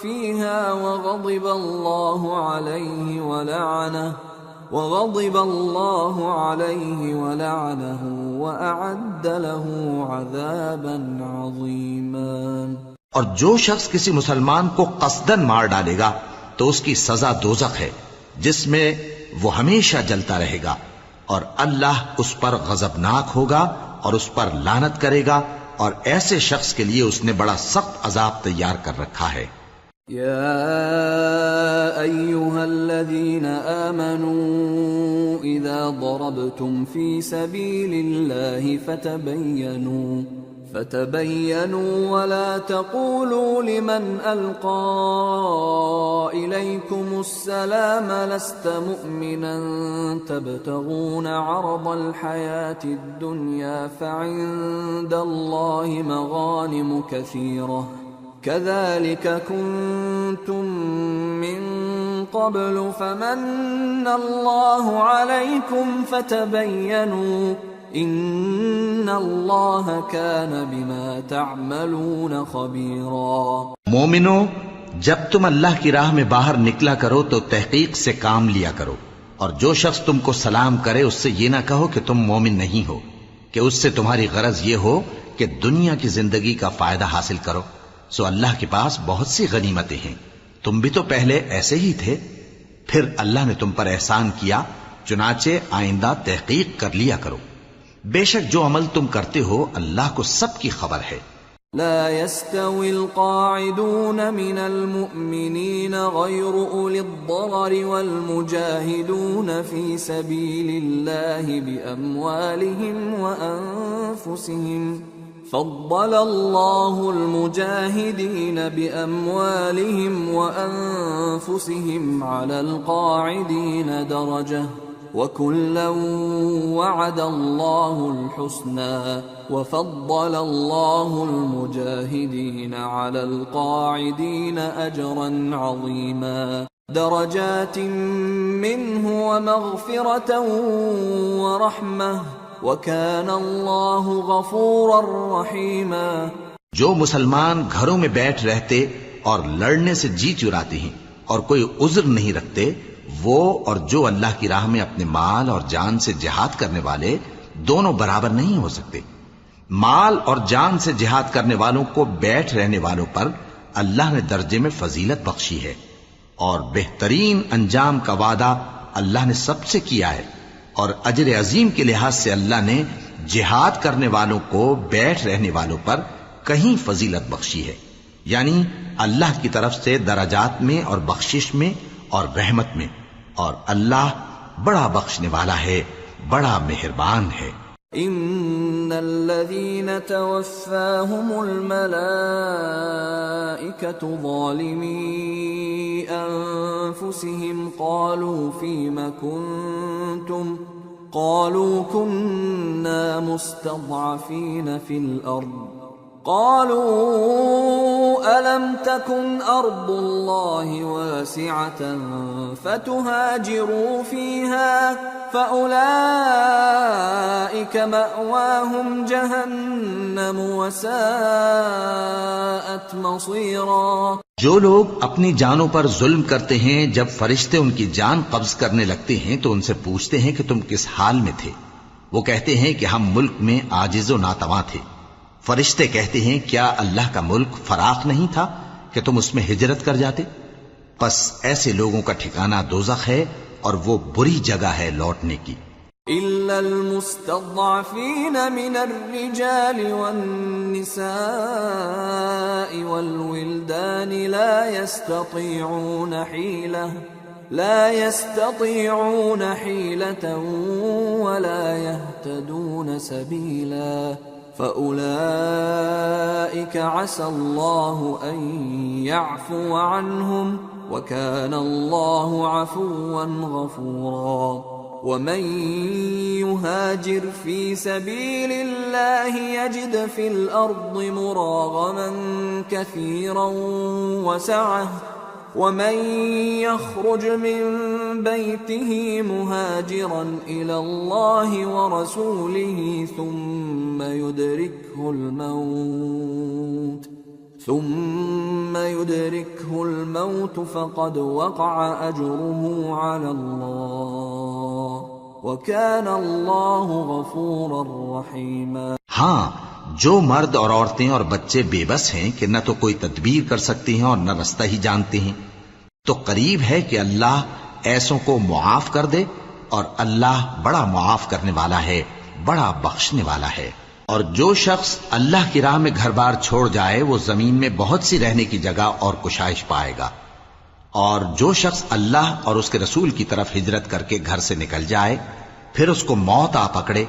Speaker 1: فِيهَا وَغَضِبَ اللَّهُ عَلَيْهِ وَلَعَنَهُ وَأَعَدَّ لَهُ عَذَابًا عَظِيمًا۔
Speaker 2: اور جو شخص کسی مسلمان کو قصداً مار ڈالے گا تو اس کی سزا دوزخ ہے جس میں وہ ہمیشہ جلتا رہے گا، اور اللہ اس پر غضبناک ہوگا اور اس پر لعنت کرے گا، اور ایسے شخص کے لیے اس نے بڑا سخت عذاب تیار کر رکھا ہے۔
Speaker 1: يا أيها الذين آمنوا إذا ضربتم في سبيل الله فتبينوا ولا تقولوا لمن ألقى إليكم السلام لست مؤمنا تبتغون عرض الحياة الدنيا فعند الله مغانم كثيرة كذلك كنتم من قبل فمن الله عليكم فتبينوا ان اللہ کان بما تعملون خبیرا۔
Speaker 2: مومنو، جب تم اللہ کی راہ میں باہر نکلا کرو تو تحقیق سے کام لیا کرو، اور جو شخص تم کو سلام کرے اس سے یہ نہ کہو کہ تم مومن نہیں ہو، کہ اس سے تمہاری غرض یہ ہو کہ دنیا کی زندگی کا فائدہ حاصل کرو۔ سو اللہ کے پاس بہت سی غنیمتیں ہیں، تم بھی تو پہلے ایسے ہی تھے، پھر اللہ نے تم پر احسان کیا، چنانچہ آئندہ تحقیق کر لیا کرو۔ بے شک جو عمل تم کرتے ہو اللہ کو سب کی خبر ہے۔
Speaker 1: لا يستوي القاعدون من المؤمنين غير أولي الضرر والمجاهدون في سبيل الله بأموالهم وأنفسهم فضل الله المجاهدين بأموالهم وأنفسهم على القاعدين درجة وَكُلًّا وَعَدَ اللَّهُ الْحُسْنَى وَفَضَّلَ اللَّهُ الْمُجَاهِدِينَ عَلَى الْقَاعِدِينَ أَجْرًا عَظِيمًا دَرَجَاتٍ مِّنْهُ وَمَغْفِرَةً وَرَحْمَةً وَكَانَ اللَّهُ غَفُورًا رَّحِيمًا۔
Speaker 2: جو مسلمان گھروں میں بیٹھ رہتے اور لڑنے سے جی چراتے ہیں اور کوئی عذر نہیں رکھتے، وہ اور جو اللہ کی راہ میں اپنے مال اور جان سے جہاد کرنے والے دونوں برابر نہیں ہو سکتے۔ مال اور جان سے جہاد کرنے والوں کو بیٹھ رہنے والوں پر اللہ نے درجے میں فضیلت بخشی ہے، اور بہترین انجام کا وعدہ اللہ نے سب سے کیا ہے، اور اجر عظیم کے لحاظ سے اللہ نے جہاد کرنے والوں کو بیٹھ رہنے والوں پر کہیں فضیلت بخشی ہے، یعنی اللہ کی طرف سے درجات میں اور بخشش میں اور رحمت میں، اور اللہ بڑا بخشنے والا ہے، بڑا مہربان ہے۔
Speaker 1: ان الذين توفاهم الملائكة ظالمي انفسهم قالوا فيم كنتم قالوا كنا مستضعفين في الارض قالوا ألم تكن أرض الله واسعة فتهاجروا فيها فأولئك مأواهم جهنم وساءت مصيرا۔
Speaker 2: جو لوگ اپنی جانوں پر ظلم کرتے ہیں، جب فرشتے ان کی جان قبض کرنے لگتے ہیں تو ان سے پوچھتے ہیں کہ تم کس حال میں تھے؟ وہ کہتے ہیں کہ ہم ملک میں عاجز و ناتواں تھے۔ فرشتے کہتے ہیں کیا اللہ کا ملک فراخ نہیں تھا کہ تم اس میں ہجرت کر جاتے؟ پس ایسے لوگوں کا ٹھکانہ دوزخ ہے، اور وہ بری جگہ ہے لوٹنے کی۔
Speaker 1: إلا المستضعفين من الرجال والنساء والولدان لا يستطيعون حيلة ولا يهتدون سبيلا فأولئك عسى الله أن يعفو عنهم وكان الله عفوا غفورا۔ ومن يهاجر في سبيل الله يجد في الأرض مراغما كثيرا وسعة ومن يخرج من بيته مهاجرا إلى الله ورسوله ثم يدركه الموت فقد وقع أجره على الله وكان الله غفورا رحيما۔
Speaker 2: ہاں، جو مرد اور عورتیں اور بچے بے بس ہیں کہ نہ تو کوئی تدبیر کر سکتے ہیں اور نہ رستہ ہی جانتے ہیں، تو قریب ہے کہ اللہ ایسوں کو معاف کر دے، اور اللہ بڑا معاف کرنے والا ہے، بڑا بخشنے والا ہے۔ اور جو شخص اللہ کی راہ میں گھر بار چھوڑ جائے وہ زمین میں بہت سی رہنے کی جگہ اور کشائش پائے گا، اور جو شخص اللہ اور اس کے رسول کی طرف ہجرت کر کے گھر سے نکل جائے پھر اس کو موت آ پکڑے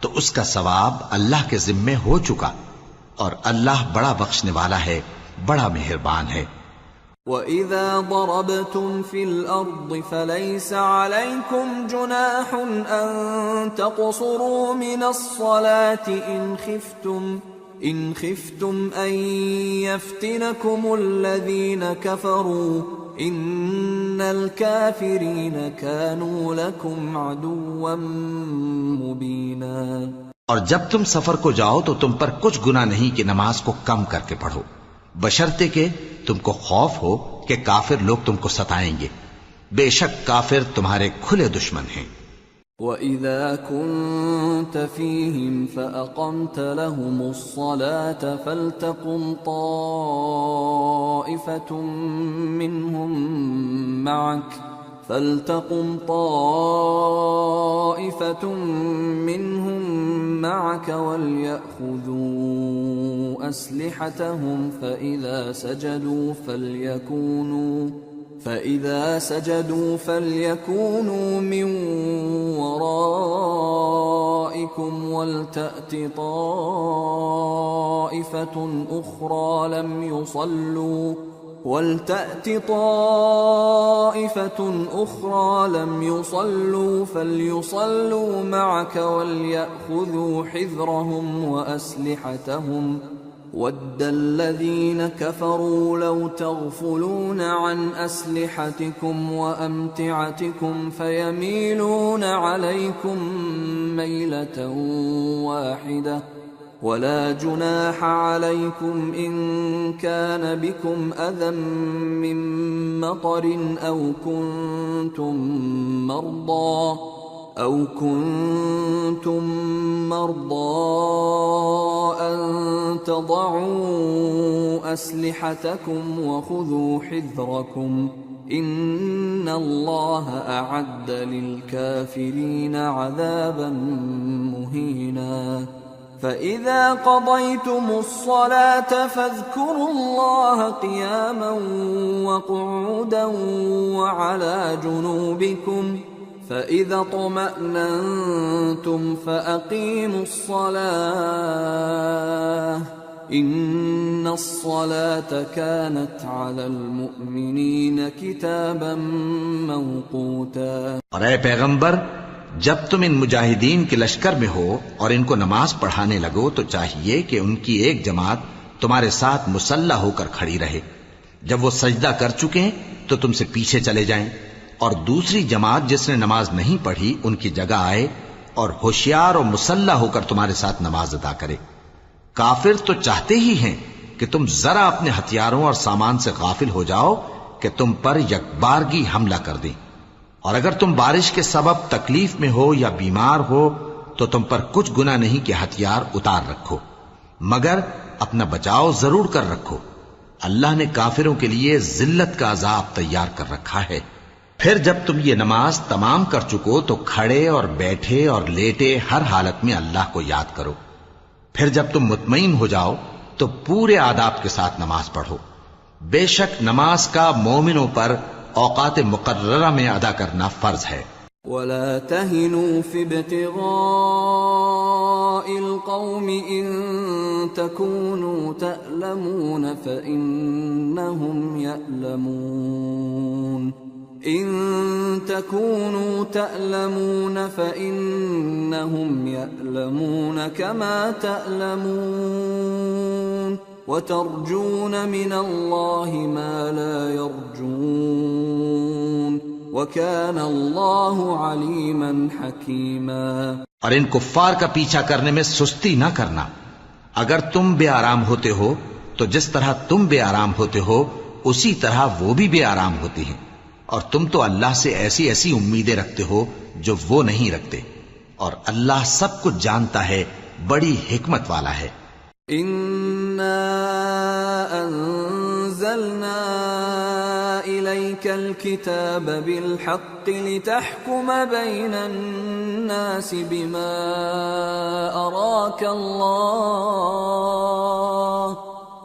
Speaker 2: تو اس کا ثواب اللہ کے ذمے ہو چکا، اور اللہ بڑا بخشنے والا ہے، بڑا مہربان ہے۔
Speaker 1: وَإِذَا ضَرَبْتُمْ فِي الْأَرْضِ فَلَيْسَ عَلَيْكُمْ جُنَاحٌ أَن تَقْصُرُوا مِنَ الصَّلَاةِ إِنْ خِفْتُمْ أَن يَفْتِنَكُمُ الَّذِينَ كَفَرُوا إِنَّ الْكَافِرِينَ كَانُوا لَكُمْ عَدُوًّا مُبِينًا۔
Speaker 2: اور جب تم سفر کو جاؤ تو تم پر کچھ گناہ نہیں کہ نماز کو کم کر کے پڑھو، بشرطے کہ تم کو خوف ہو کہ کافر لوگ تم کو ستائیں گے، بے شک کافر تمہارے کھلے دشمن ہیں۔
Speaker 1: وَإِذَا كُنْتَ فِيهِمْ فَأَقَمْتَ لَهُمُ الصَّلَاةَ فَلْتَقُمْ طَائِفَةٌ مِّنْهُمْ مَعَكَ وَلْيَأْخُذُوا أَسْلِحَتَهُمْ فَإِذَا سَجَدُوا فَلْيَكُونُوا مِنْ وَرَائِكُمْ وَلْتَأْتِ طَائِفَةٌ أُخْرَى لَمْ يُصَلُّوا فَلْيُصَلُّوا مَعَكَ وَلْيَأْخُذُوا حِذْرَهُمْ وَأَسْلِحَتَهُمْ وَدَّ الَّذِينَ كَفَرُوا لَوْ تَغْفُلُونَ عَنْ أَسْلِحَتِكُمْ وَأَمْتِعَتِكُمْ فَيَمِيلُونَ عَلَيْكُمْ مَيْلَةً وَاحِدَةً وَلَا جُنَاحَ عَلَيْكُمْ إِن كَانَ بِكُمْ أَذًى مِّن مَّطَرٍ أَوْ كُنتُم مَّرْضَىٰ أَن تَضَعُوا أَسْلِحَتَكُمْ وَخُذُوا حِذْرَكُمْ إن الله أعد للكافرين عذابا مهينا فإذا قضيتم الصلاة فاذكروا الله قياما وقعودا وعلى جنوبكم فإذا اطمأننتم فأقيموا الصلاة إن الصلاة كانت على المؤمنين كتابا موقوتا۔
Speaker 2: اور اے پیغمبر، جب تم ان مجاہدین کے لشکر میں ہو اور ان کو نماز پڑھانے لگو تو چاہیے کہ ان کی ایک جماعت تمہارے ساتھ مسلح ہو کر کھڑی رہے، جب وہ سجدہ کر چکے تو تم سے پیچھے چلے جائیں، اور دوسری جماعت جس نے نماز نہیں پڑھی ان کی جگہ آئے اور ہوشیار اور مسلح ہو کر تمہارے ساتھ نماز ادا کرے۔ کافر تو چاہتے ہی ہیں کہ تم ذرا اپنے ہتھیاروں اور سامان سے غافل ہو جاؤ کہ تم پر یکبارگی حملہ کر دیں، اور اگر تم بارش کے سبب تکلیف میں ہو یا بیمار ہو تو تم پر کچھ گناہ نہیں کہ ہتھیار اتار رکھو، مگر اپنا بچاؤ ضرور کر رکھو۔ اللہ نے کافروں کے لیے ذلت کا عذاب تیار کر رکھا ہے۔ پھر جب تم یہ نماز تمام کر چکو تو کھڑے اور بیٹھے اور لیٹے ہر حالت میں اللہ کو یاد کرو۔ پھر جب تم مطمئن ہو جاؤ تو پورے آداب کے ساتھ نماز پڑھو۔ بے شک نماز کا مومنوں پر اوقات مقررہ میں ادا کرنا فرض ہے۔
Speaker 1: ولا تهنوا في ابتغاء القوم إن تكونوا تألمون فإنهم يألمون إن تكونوا تألمون فإنهم يألمون كما تألمون وترجون من الله ما لا يرجون وكان الله عليما حكيما۔
Speaker 2: اور ان کفار کا پیچھا کرنے میں سستی نہ کرنا۔ اگر تم بے آرام ہوتے ہو تو جس طرح تم بے آرام ہوتے ہو اسی طرح وہ بھی بے آرام ہوتے ہیں، اور تم تو اللہ سے ایسی ایسی امیدیں رکھتے ہو جو وہ نہیں رکھتے، اور اللہ سب کچھ جانتا ہے، بڑی حکمت والا ہے۔
Speaker 1: اِنَّا أَنزَلْنَا إِلَيْكَ الْكِتَابَ بِالْحَقِّ لِتَحْكُمَ بَيْنَ النَّاسِ بِمَا أَرَاكَ اللَّهُ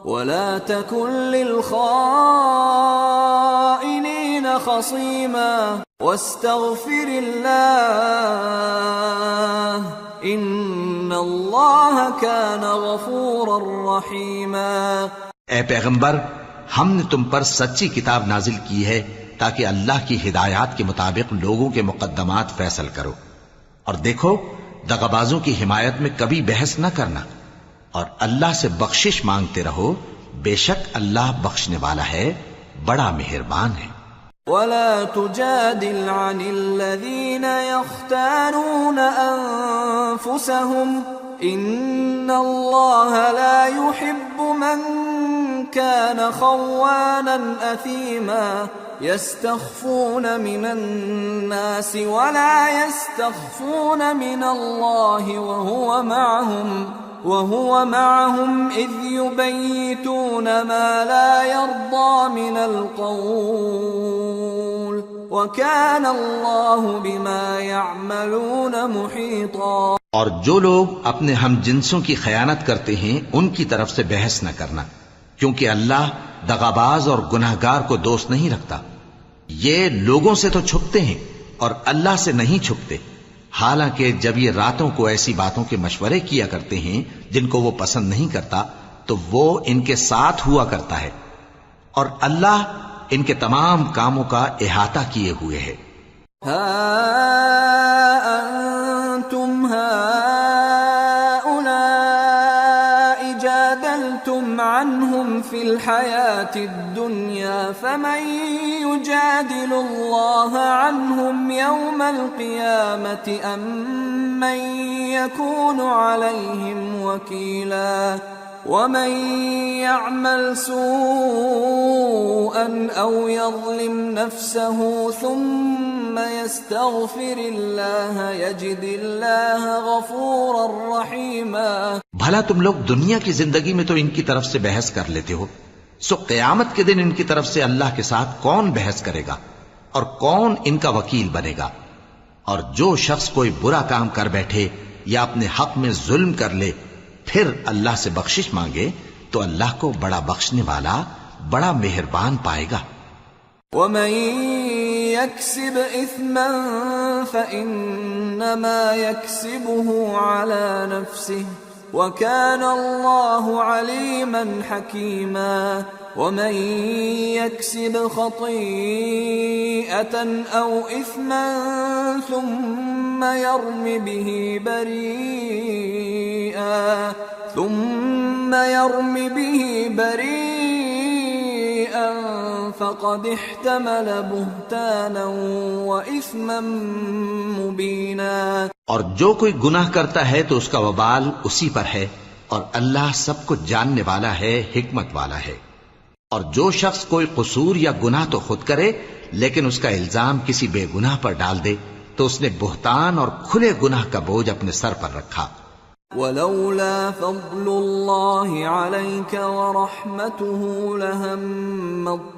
Speaker 1: وَلَا تَكُنْ لِلْخَائِنِينَ خَصِيمًا وَاسْتَغْفِرِ اللَّهَ إِنَّ اللَّهَ كَانَ غَفُورًا رَحِيمًا۔
Speaker 2: اے پیغمبر، ہم نے تم پر سچی کتاب نازل کی ہے تاکہ اللہ کی ہدایات کے مطابق لوگوں کے مقدمات فیصل کرو، اور دیکھو دغابازوں کی حمایت میں کبھی بحث نہ کرنا، اور اللہ سے بخشش مانگتے رہو، بے شک اللہ بخشنے والا ہے، بڑا مہربان ہے۔
Speaker 1: وَلَا تُجَادِلْ عَنِ الَّذِينَ يَخْتَانُونَ أَنفُسَهُمْ إِنَّ اللَّهَ لَا يُحِبُّ مَنْ كَانَ خَوَّانًا أَثِيمًا يَسْتَخْفُونَ مِنَ النَّاسِ وَلَا يَسْتَخْفُونَ مِنَ اللَّهِ وَهُوَ مَعَهُمْ إِذْ يُبَيِّتُونَ مَا لَا يَرْضَى مِنَ الْقَوْلِ وَكَانَ اللَّهُ بِمَا يَعْمَلُونَ مُحِيطًا۔
Speaker 2: اور جو لوگ اپنے ہم جنسوں کی خیانت کرتے ہیں ان کی طرف سے بحث نہ کرنا، کیونکہ اللہ دغاباز اور گناہگار کو دوست نہیں رکھتا۔ یہ لوگوں سے تو چھپتے ہیں اور اللہ سے نہیں چھپتے، حالانکہ جب یہ راتوں کو ایسی باتوں کے مشورے کیا کرتے ہیں جن کو وہ پسند نہیں کرتا تو وہ ان کے ساتھ ہوا کرتا ہے، اور اللہ ان کے تمام کاموں کا احاطہ کیے ہوئے ہے۔
Speaker 1: ہا انتم هؤلاء جادلتم عنهم في الحياة الدنيا فمن يجادل الله عنهم يوم القيامة أم من يكون عليهم وكيلا ومن يعمل سوءا أو يظلم نفسه ثم يستغفر الله يجد الله غفورا رحيما۔
Speaker 2: بھلا تم لوگ دنیا کی زندگی میں تو ان کی طرف سے بحث کر لیتے ہو، سو قیامت کے دن ان کی طرف سے اللہ کے ساتھ کون بحث کرے گا اور کون ان کا وکیل بنے گا؟ اور جو شخص کوئی برا کام کر بیٹھے یا اپنے حق میں ظلم کر لے پھر اللہ سے بخشش مانگے تو اللہ کو بڑا بخشنے والا بڑا مہربان پائے گا۔
Speaker 1: ومن يكسب إثما فإنما يكسبه على نفسه وكان الله عليما حكيما ومن يكسب خطيئة أو إثما ثم يرم به بريئا فقد احتمل بهتانا وإثما مبينا۔
Speaker 2: اور جو کوئی گناہ کرتا ہے تو اس کا وبال اسی پر ہے، اور اللہ سب کچھ جاننے والا ہے، حکمت والا ہے۔ اور جو شخص کوئی قصور یا گناہ تو خود کرے لیکن اس کا الزام کسی بے گناہ پر ڈال دے تو اس نے بہتان اور کھلے گناہ کا بوجھ اپنے سر پر رکھا۔
Speaker 1: ولولا فضل الله عليك ورحمته لهم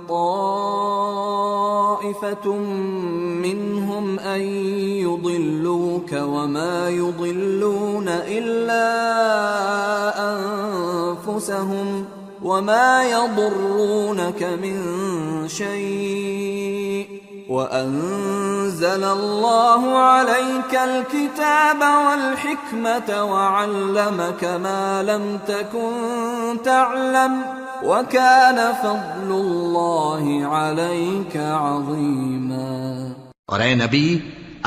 Speaker 1: طائفة منهم أن يضلوك وما يضلون إلا أنفسهم وما يضرونك من شيء وأنزل الله عليك الكتاب والحكمة وعلمك ما لم تكن تعلم وكان فضل الله عليك عظيما۔
Speaker 2: اور اے نبی،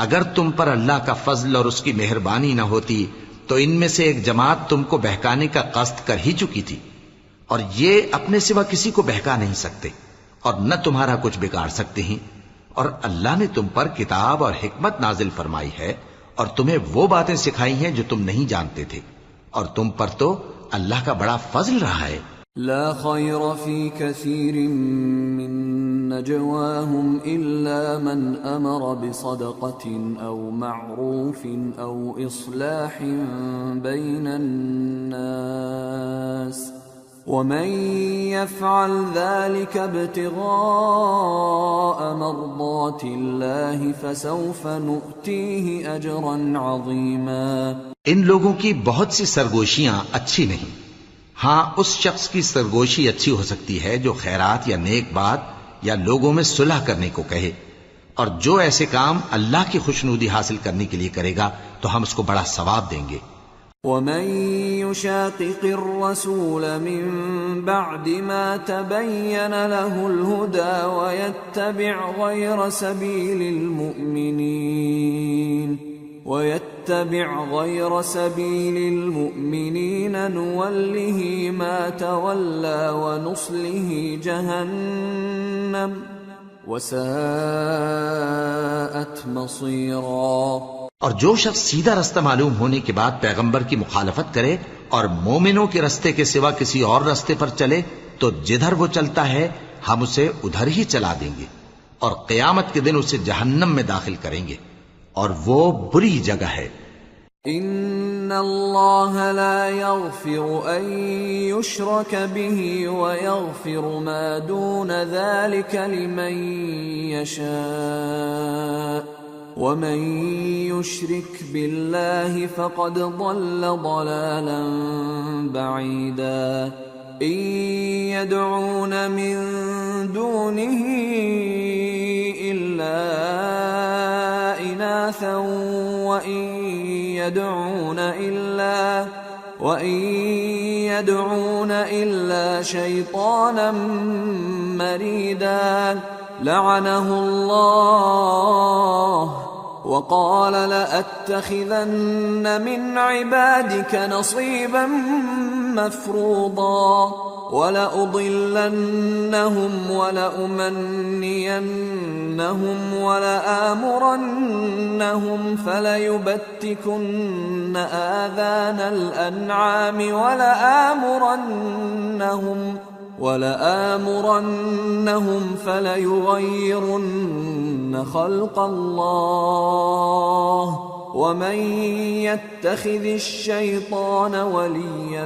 Speaker 2: اگر تم پر اللہ کا فضل اور اس کی مہربانی نہ ہوتی تو ان میں سے ایک جماعت تم کو بہکانے کا قصد کر ہی چکی تھی، اور یہ اپنے سوا کسی کو بہکا نہیں سکتے اور نہ تمہارا کچھ بگاڑ سکتے ہیں۔ اور اللہ نے تم پر کتاب اور حکمت نازل فرمائی ہے اور تمہیں وہ باتیں سکھائی ہیں جو تم نہیں جانتے تھے، اور تم پر تو اللہ کا بڑا فضل رہا ہے۔
Speaker 1: لا خير في كثير من نجواهم إلا من أمر بصدقة أو معروف أو إصلاح بين الناس ومن يفعل ذلك ابتغاء مرضات الله فسوف نؤتيه أجرا عظيما۔
Speaker 2: ان لوگوں کی بہت سی سرگوشیاں اچھی نہیں، ہاں اس شخص کی سرگوشی اچھی ہو سکتی ہے جو خیرات یا نیک بات یا لوگوں میں صلح کرنے کو کہے، اور جو ایسے کام اللہ کی خوشنودی حاصل کرنے کے لیے کرے گا تو ہم اس کو بڑا ثواب دیں گے۔
Speaker 1: ومن يشاقق الرسول من بعد ما تبين له الهدى ويتبع غير سبيل المؤمنين نوله ما تولى ونصله جهنم وساءت مصيرا۔
Speaker 2: اور جو شخص سیدھا رستہ معلوم ہونے کے بعد پیغمبر کی مخالفت کرے اور مومنوں کے رستے کے سوا کسی اور رستے پر چلے تو جدھر وہ چلتا ہے ہم اسے ادھر ہی چلا دیں گے، اور قیامت کے دن اسے جہنم میں داخل کریں گے، اور وہ بری جگہ ہے۔
Speaker 1: ان اللہ لا يغفر ان يشرك به ويغفر ما دون ذلك لمن يشاء ومن يشرك بالله فقد ضل ضلالا بعيدا۔ ان يدعون من دونه الا اناثا وان يدعون الا شيطانا مريدا لعنه الله وقال لأتخذن من عبادك نصيبا مفروضا ولأضلنهم ولأمنينهم ولآمرنهم فليبتكن آذان الأنعام ولآمرنهم فليغيرن خلق الله ومن يتخذ الشيطان وليا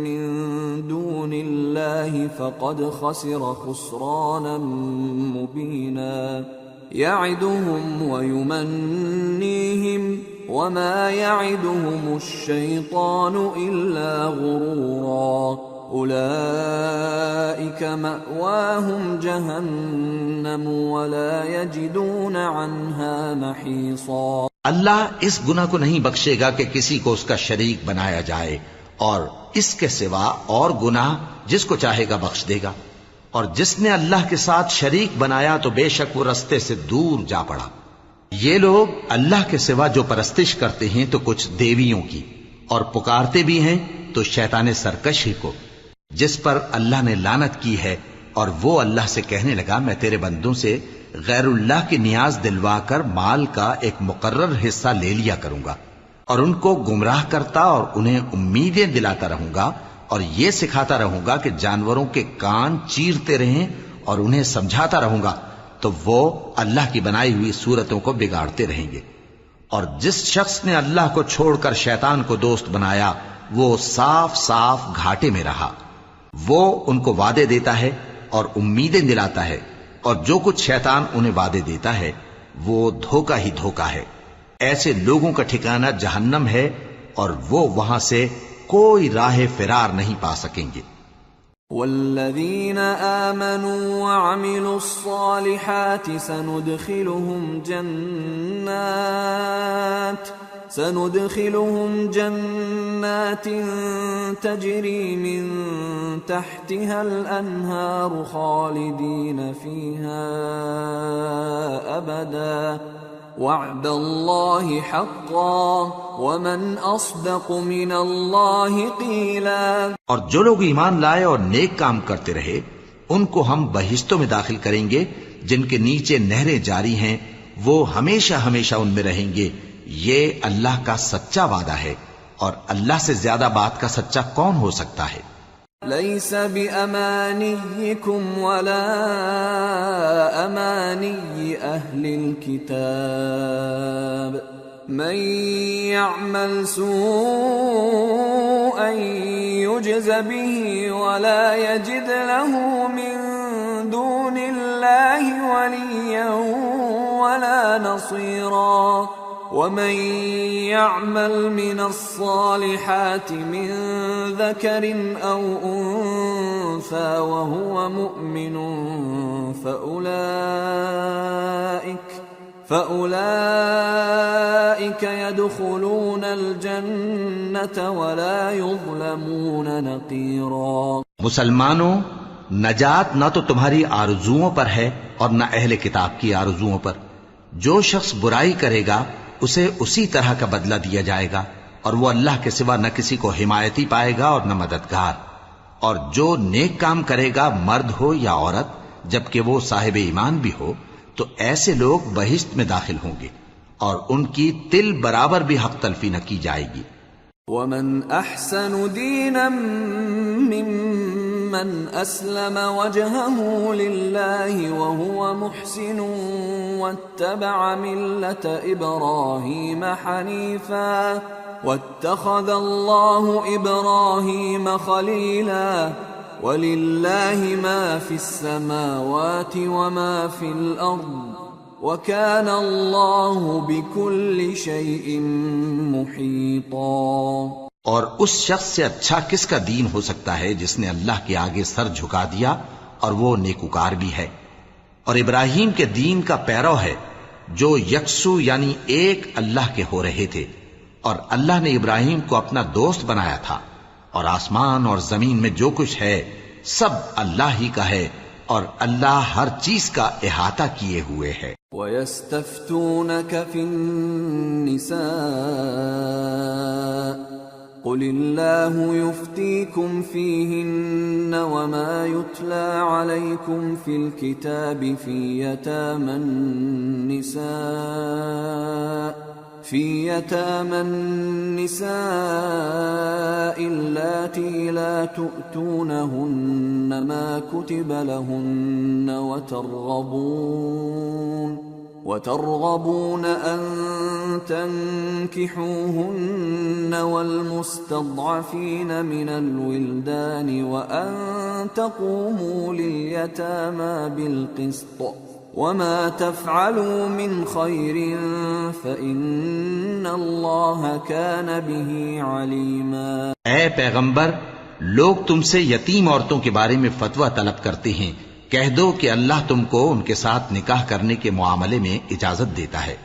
Speaker 1: من دون الله فقد خسر خسرانا مبينا يعدهم ويمنيهم وما يعدهم الشيطان إلا غرورا أولئك مأواهم جهنم ولا يجدون عنها محيصا۔
Speaker 2: اللہ اس گناہ کو نہیں بخشے گا کہ کسی کو اس کا شریک بنایا جائے، اور اس کے سوا اور گناہ جس کو چاہے گا بخش دے گا، اور جس نے اللہ کے ساتھ شریک بنایا تو بے شک وہ رستے سے دور جا پڑا۔ یہ لوگ اللہ کے سوا جو پرستش کرتے ہیں تو کچھ دیویوں کی، اور پکارتے بھی ہیں تو شیطان سرکش ہی کو، جس پر اللہ نے لعنت کی ہے، اور وہ اللہ سے کہنے لگا میں تیرے بندوں سے غیر اللہ کی نیاز دلوا کر مال کا ایک مقرر حصہ لے لیا کروں گا، اور ان کو گمراہ کرتا اور انہیں امیدیں دلاتا رہوں گا، اور یہ سکھاتا رہوں گا کہ جانوروں کے کان چیرتے رہیں، اور انہیں سمجھاتا رہوں گا تو وہ اللہ کی بنائی ہوئی صورتوں کو بگاڑتے رہیں گے۔ اور جس شخص نے اللہ کو چھوڑ کر شیطان کو دوست بنایا وہ صاف صاف گھاٹے میں رہا۔ وہ ان کو وعدے دیتا ہے اور امیدیں دلاتا ہے، اور جو کچھ شیطان انہیں وعدے دیتا ہے وہ دھوکہ ہی دھوکہ ہے۔ ایسے لوگوں کا ٹھکانہ جہنم ہے، اور وہ وہاں سے کوئی راہ فرار نہیں پا سکیں گے۔
Speaker 1: والذین آمنوا وعملوا الصالحات سندخلهم جنات تجری من تحتها الانہار خالدین فیہا ابدا وعد اللہ حقا ومن اصدق من اللہ قیلا۔
Speaker 2: اور جو لوگ ایمان لائے اور نیک کام کرتے رہے ان کو ہم بہشتوں میں داخل کریں گے جن کے نیچے نہریں جاری ہیں، وہ ہمیشہ ہمیشہ ان میں رہیں گے۔ یہ اللہ کا سچا وعدہ ہے، اور اللہ سے زیادہ بات کا سچا کون ہو سکتا ہے؟
Speaker 1: لیس بأمانیکم ولا امانی اہل الكتاب من يعمل سوءا يجز به ولا يجد له من دون الله وليا ولا نصيرا ومن يعمل من الصالحات من ذكر أو أنثى وهو مؤمن فأولئك يدخلون الجنة ولا يظلمون نقيرا۔
Speaker 2: مسلمانوں، نجات نہ تو تمہاری آرزوؤں پر ہے اور نہ اہل کتاب کی آرزوؤں پر۔ جو شخص برائی کرے گا اسے اسی طرح کا بدلہ دیا جائے گا، اور وہ اللہ کے سوا نہ کسی کو حمایتی پائے گا اور نہ مددگار۔ اور جو نیک کام کرے گا مرد ہو یا عورت جبکہ وہ صاحب ایمان بھی ہو تو ایسے لوگ بہشت میں داخل ہوں گے، اور ان کی تل برابر بھی حق تلفی نہ کی جائے گی۔
Speaker 1: ومن احسن دینا ممن اسلم وجهه لله وهو محسن واتبع ملة ابراهيم حنيفا واتخذ الله ابراهيم خليلا ولله ما في السماوات وما في الارض وَكَانَ اللَّهُ بِكُلِّ شَيْءٍ مُحِيطًا۔
Speaker 2: اور اس شخص سے اچھا کس کا دین ہو سکتا ہے جس نے اللہ کے آگے سر جھکا دیا اور وہ نیکوکار بھی ہے، اور ابراہیم کے دین کا پیرو ہے جو یکسو یعنی ایک اللہ کے ہو رہے تھے، اور اللہ نے ابراہیم کو اپنا دوست بنایا تھا، اور آسمان اور زمین میں جو کچھ ہے سب اللہ ہی کا ہے، اور اللہ ہر چیز کا احاطہ کیے ہوئے ہے۔
Speaker 1: وَيَسْتَفْتُونَكَ فِي النِّسَاءِ قُلِ اللَّهُ يُفْتِيكُمْ فِيهِنَّ وَمَا يُتْلَى عَلَيْكُمْ فِي الْكِتَابِ فِي يَتَامَى النِّسَاءِ اللَّاتِي لَا تُؤْتُونَهُنَّ مَا كُتِبَ لَهُنَّ وَتَرْغَبُونَ أَن تنكحوهن والمستضعفين من الولدان وأن تقوموا لليتامى بالقسط وما تفعلوا من خير فإن الله كان به عليما.
Speaker 2: اے پیغمبر، لوگ تم سے یتیم عورتوں کے بارے میں فتویٰ طلب کرتے ہیں. کہہ دو کہ اللہ تم کو ان کے ساتھ نکاح کرنے کے معاملے میں اجازت دیتا ہے،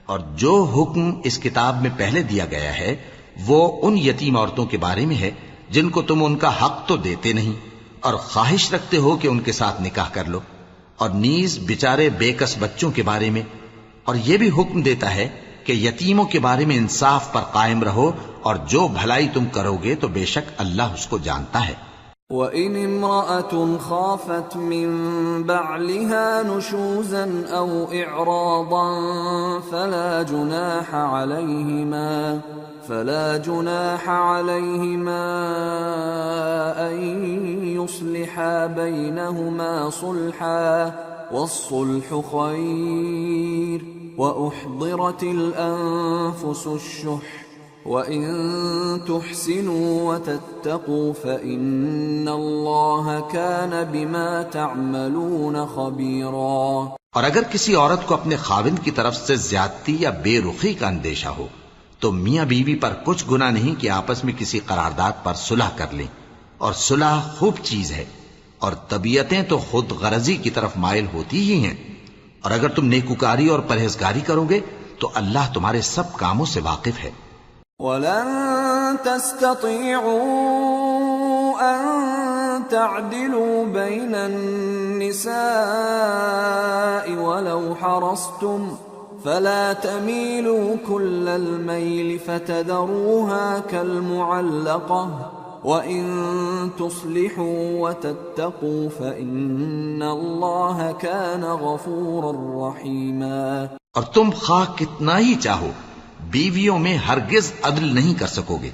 Speaker 2: اور جو حکم اس کتاب میں پہلے دیا گیا ہے وہ ان یتیم عورتوں کے بارے میں ہے جن کو تم ان کا حق تو دیتے نہیں اور خواہش رکھتے ہو کہ ان کے ساتھ نکاح کر لو، اور نیز بیچارے بے کس بچوں کے بارے میں. اور یہ بھی حکم دیتا ہے کہ یتیموں کے بارے میں انصاف پر قائم رہو، اور جو بھلائی تم کرو گے تو بے شک اللہ اس کو جانتا ہے.
Speaker 1: وَإِنِ امْرَأَةٌ خَافَتْ مِنْ بَعْلِهَا نُشُوزًا أَوْ إِعْرَاضًا فَلَا جُنَاحَ عَلَيْهِمَا أَنْ يُصْلِحَا بَيْنَهُمَا صُلْحًا وَالصُّلْحُ خَيْرٌ وَأُحْضِرَتِ الْأَنفُسُ الشُّحَّ وَإِن تُحْسِنُوا وَتَتَّقُوا فَإِنَّ اللَّهَ كَانَ بِمَا تَعْمَلُونَ خَبِيرًا.
Speaker 2: اور اگر کسی عورت کو اپنے خاوند کی طرف سے زیادتی یا بے رخی کا اندیشہ ہو تو میاں بیوی پر کچھ گناہ نہیں کہ آپس میں کسی قرارداد پر صلح کر لیں، اور صلح خوب چیز ہے، اور طبیعتیں تو خود غرضی کی طرف مائل ہوتی ہی ہیں. اور اگر تم نیکوکاری اور پرہیزگاری کرو گے تو اللہ تمہارے سب کاموں سے واقف ہے.
Speaker 1: وَلَن تَسْتَطِيعُوا أَن تَعْدِلُوا بَيْنَ النِّسَاءِ وَلَوْ حَرَصْتُمْ فَلَا تَمِيلُوا كُلَّ الْمَيْلِ فَتَذَرُوهَا كَالْمُعَلَّقَةِ وَإِن تُصْلِحُوا وَتَتَّقُوا فَإِنَّ اللَّهَ كَانَ غَفُورًا رَّحِيمًا.
Speaker 2: اور تم خواہ کتنا ہی چاہو بیویوں میں ہرگز عدل نہیں کر سکو گے،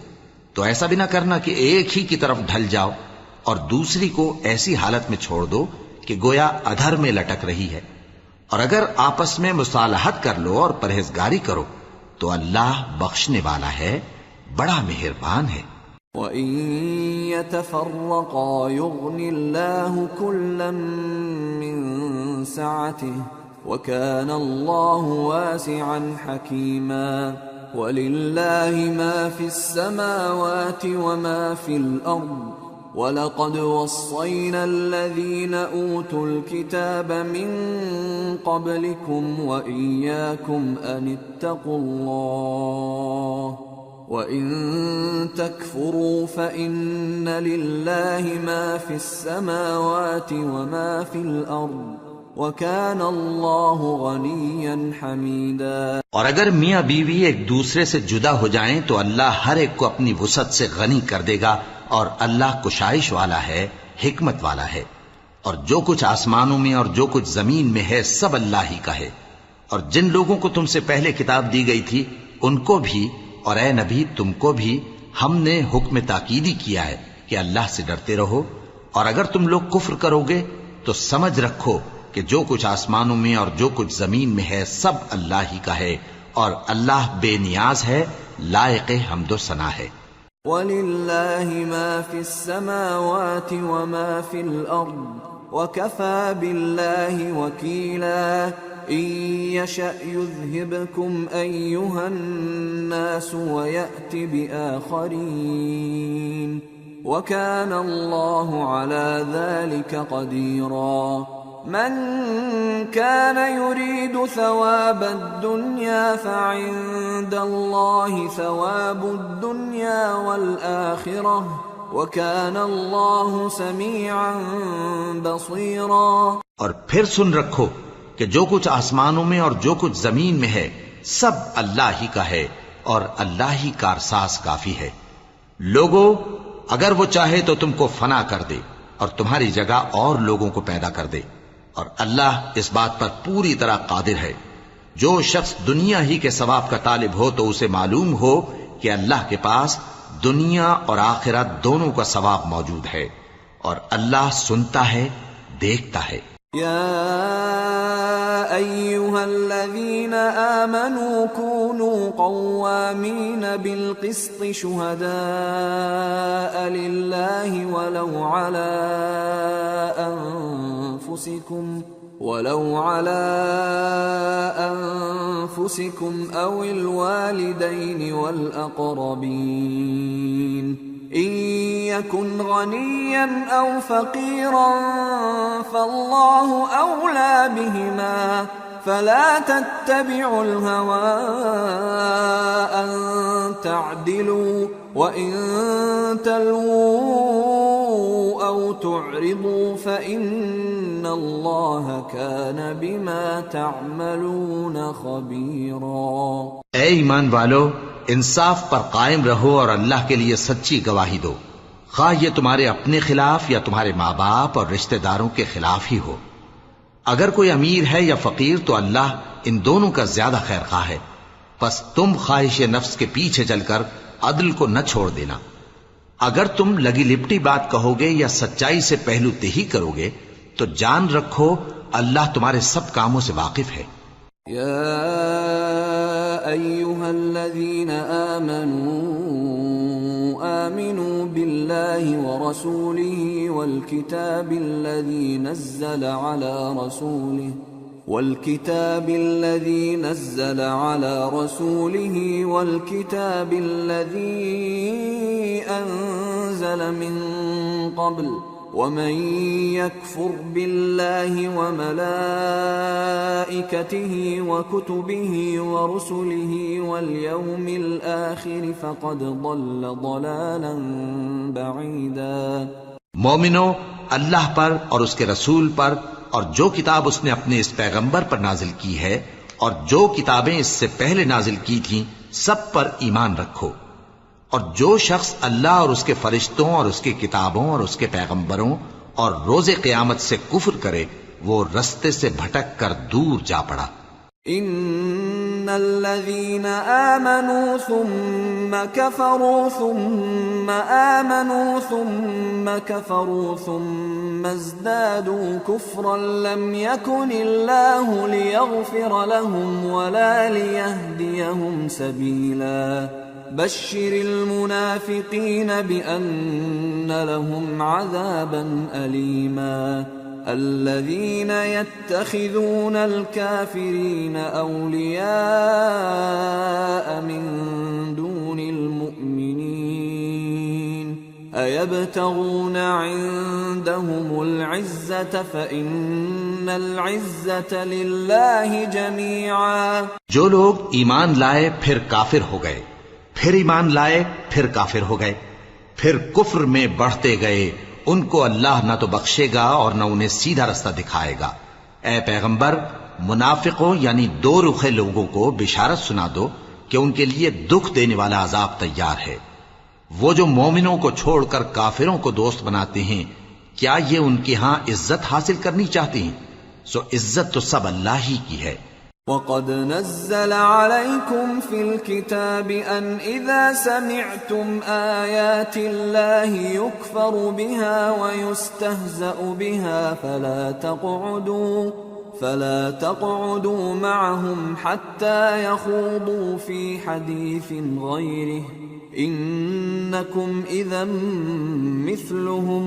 Speaker 2: تو ایسا بھی نہ کرنا کہ ایک ہی کی طرف ڈھل جاؤ اور دوسری کو ایسی حالت میں چھوڑ دو کہ گویا ادھر میں لٹک رہی ہے. اور اگر آپس میں مصالحت کر لو اور پرہیزگاری کرو تو اللہ بخشنے والا ہے، بڑا مہربان ہے.
Speaker 1: وَإِن يَتَفَرَّقَا يُغْنِ اللَّهُ كُلًّا مِّن سَعَتِهِ وَكَانَ اللَّهُ وَاسِعًا حَكِيمًا. وَلِلَّهِ مَا فِي السَّمَاوَاتِ وَمَا فِي الْأَرْضِ وَلَقَدْ وَصَّيْنَا الَّذِينَ أُوتُوا الْكِتَابَ مِن قَبْلِكُمْ وَإِيَّاكُمْ أَنِ اتَّقُوا اللَّهَ وَإِن تَكْفُرُوا فَإِنَّ لِلَّهِ مَا فِي السَّمَاوَاتِ وَمَا فِي الْأَرْضِ وَكَانَ اللَّهُ غَنِيًّا حَمِيدًا.
Speaker 2: اور اگر میاں بیوی ایک دوسرے سے جدا ہو جائیں تو اللہ ہر ایک کو اپنی وسعت سے غنی کر دے گا، اور اللہ کشائش والا ہے، حکمت والا ہے. اور جو کچھ آسمانوں میں اور جو کچھ زمین میں ہے سب اللہ ہی کا ہے. اور جن لوگوں کو تم سے پہلے کتاب دی گئی تھی ان کو بھی اور اے نبی تم کو بھی ہم نے حکم تاکیدی کیا ہے کہ اللہ سے ڈرتے رہو. اور اگر تم لوگ کفر کرو گے تو سمجھ رکھو کہ جو کچھ آسمانوں میں اور جو کچھ زمین میں ہے سب اللہ ہی کا ہے، اور اللہ بے نیاز ہے، لائق حمد و ثنا ہے.
Speaker 1: وَلِلَّهِ مَا فِي السَّمَاوَاتِ وَمَا فِي الْأَرْضِ وَكَفَى بِاللَّهِ وَكِيلًا. إِن يَشَأْ يُذْهِبْكُمْ أَيُّهَا النَّاسُ وَيَأْتِ بِآخَرِينَ وَكَانَ اللَّهُ عَلَى ذَلِكَ قَدِيرًا. من كان يريد ثواب الدنيا فعند الله ثواب الدنيا والآخرة وكان الله سميعا بصيرا.
Speaker 2: اور پھر سن رکھو کہ جو کچھ آسمانوں میں اور جو کچھ زمین میں ہے سب اللہ ہی کا ہے، اور اللہ ہی کارساز کافی ہے. لوگو اگر وہ چاہے تو تم کو فنا کر دے اور تمہاری جگہ اور لوگوں کو پیدا کر دے، اور اللہ اس بات پر پوری طرح قادر ہے. جو شخص دنیا ہی کے ثواب کا طالب ہو تو اسے معلوم ہو کہ اللہ کے پاس دنیا اور آخرت دونوں کا ثواب موجود ہے، اور اللہ سنتا ہے، دیکھتا ہے.
Speaker 1: یا أيها الذين آمنوا كونوا قوامين بالقسط شهداء لله ولو على أنفسكم أو الوالدين والأقربين إن يكن غنيا أو فقيرا فالله أولى بهما فلا تتبعوا الهوى أن تعدلوا وإن تلووا أو تعرضوا فإن الله كان بما تعملون خبيرا۔
Speaker 2: اے ایمان والو، انصاف پر قائم رہو اور اللہ کے لیے سچی گواہی دو، خواہ یہ تمہارے اپنے خلاف یا تمہارے ماں باپ اور رشتہ داروں کے خلاف ہی ہو۔ اگر کوئی امیر ہے یا فقیر تو اللہ ان دونوں کا زیادہ خیر خواہ ہے، پس تم خواہش نفس کے پیچھے چل کر عدل کو نہ چھوڑ دینا۔ اگر تم لگی لپٹی بات کہو گے یا سچائی سے پہلو تہی کرو گے تو جان رکھو اللہ تمہارے سب کاموں سے واقف ہے۔
Speaker 1: یا ایھا الذین آمنوا باللہ ورسولہ والکتاب الذی نزل على رسوله والكتاب الذي أنزل من قبل ومن يكفر بالله وملائكته وكتبه ورسله واليوم الآخر فقد ضل ضلالا بعيدا۔
Speaker 2: مومنو، اللہ پر اور اس کے رسول پر اور جو کتاب اس نے اپنے اس پیغمبر پر نازل کی ہے اور جو کتابیں اس سے پہلے نازل کی تھیں سب پر ایمان رکھو، اور جو شخص اللہ اور اس کے فرشتوں اور اس کی کتابوں اور اس کے پیغمبروں اور روز قیامت سے کفر کرے وہ رستے سے بھٹک کر دور جا پڑا۔
Speaker 1: ان الذين آمنوا ثم كفروا ثم آمنوا ثم كفروا ثم ازدادوا كفرا لم يكن الله ليغفر لهم ولا ليهديهم سبيلا بشر المنافقين بأن لهم عذابا أليما الذين يتخذون الكافرين أولياء من دون المؤمنين أيبتغون عندهم العزة فإن العزة لله جميعا۔
Speaker 2: جو لوگ ایمان لائے پھر کافر ہو گئے، پھر ایمان لائے پھر کافر ہو گئے، پھر کفر میں بڑھتے گئے، ان کو اللہ نہ تو بخشے گا اور نہ انہیں سیدھا رستہ دکھائے گا۔ اے پیغمبر، منافقوں یعنی دو رخے لوگوں کو بشارت سنا دو کہ ان کے لیے دکھ دینے والا عذاب تیار ہے۔ وہ جو مومنوں کو چھوڑ کر کافروں کو دوست بناتے ہیں، کیا یہ ان کے ہاں عزت حاصل کرنی چاہتے ہیں؟ سو عزت تو سب اللہ ہی کی ہے۔
Speaker 1: وَقَدْ نَزَّلَ عَلَيْكُمْ فِي الْكِتَابِ أَنْ إِذَا سَمِعْتُمْ آيَاتِ اللَّهِ يُكْفَرُ بِهَا وَيُسْتَهْزَأُ بِهَا فَلَا تَقْعُدُوا مَعَهُمْ حَتَّى يَخُوضُوا فِي حَدِيثٍ غَيْرِهِ إِنَّكُمْ إِذًا مِثْلُهُمْ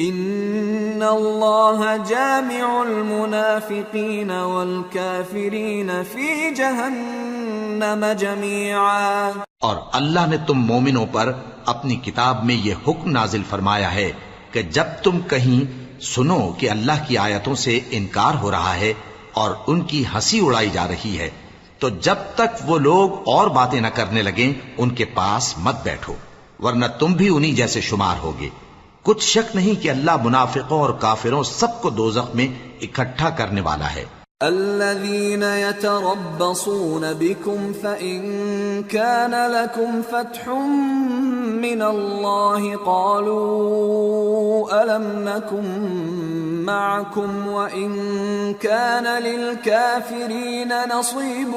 Speaker 1: ان اللہ جامع المنافقین والکافرین فی جہنم جميعا۔
Speaker 2: اور اللہ نے تم مومنوں پر اپنی کتاب میں یہ حکم نازل فرمایا ہے کہ جب تم کہیں سنو کہ اللہ کی آیتوں سے انکار ہو رہا ہے اور ان کی ہنسی اڑائی جا رہی ہے تو جب تک وہ لوگ اور باتیں نہ کرنے لگیں ان کے پاس مت بیٹھو، ورنہ تم بھی انہی جیسے شمار ہوگے۔ کچھ شک نہیں کہ اللہ منافقوں اور کافروں سب کو دوزخ میں اکٹھا کرنے والا ہے۔
Speaker 1: الذين يتربصون بكم فإن كان لكم فتح من الله قالوا ألم نكن معكم وإن كان للكافرين نصيب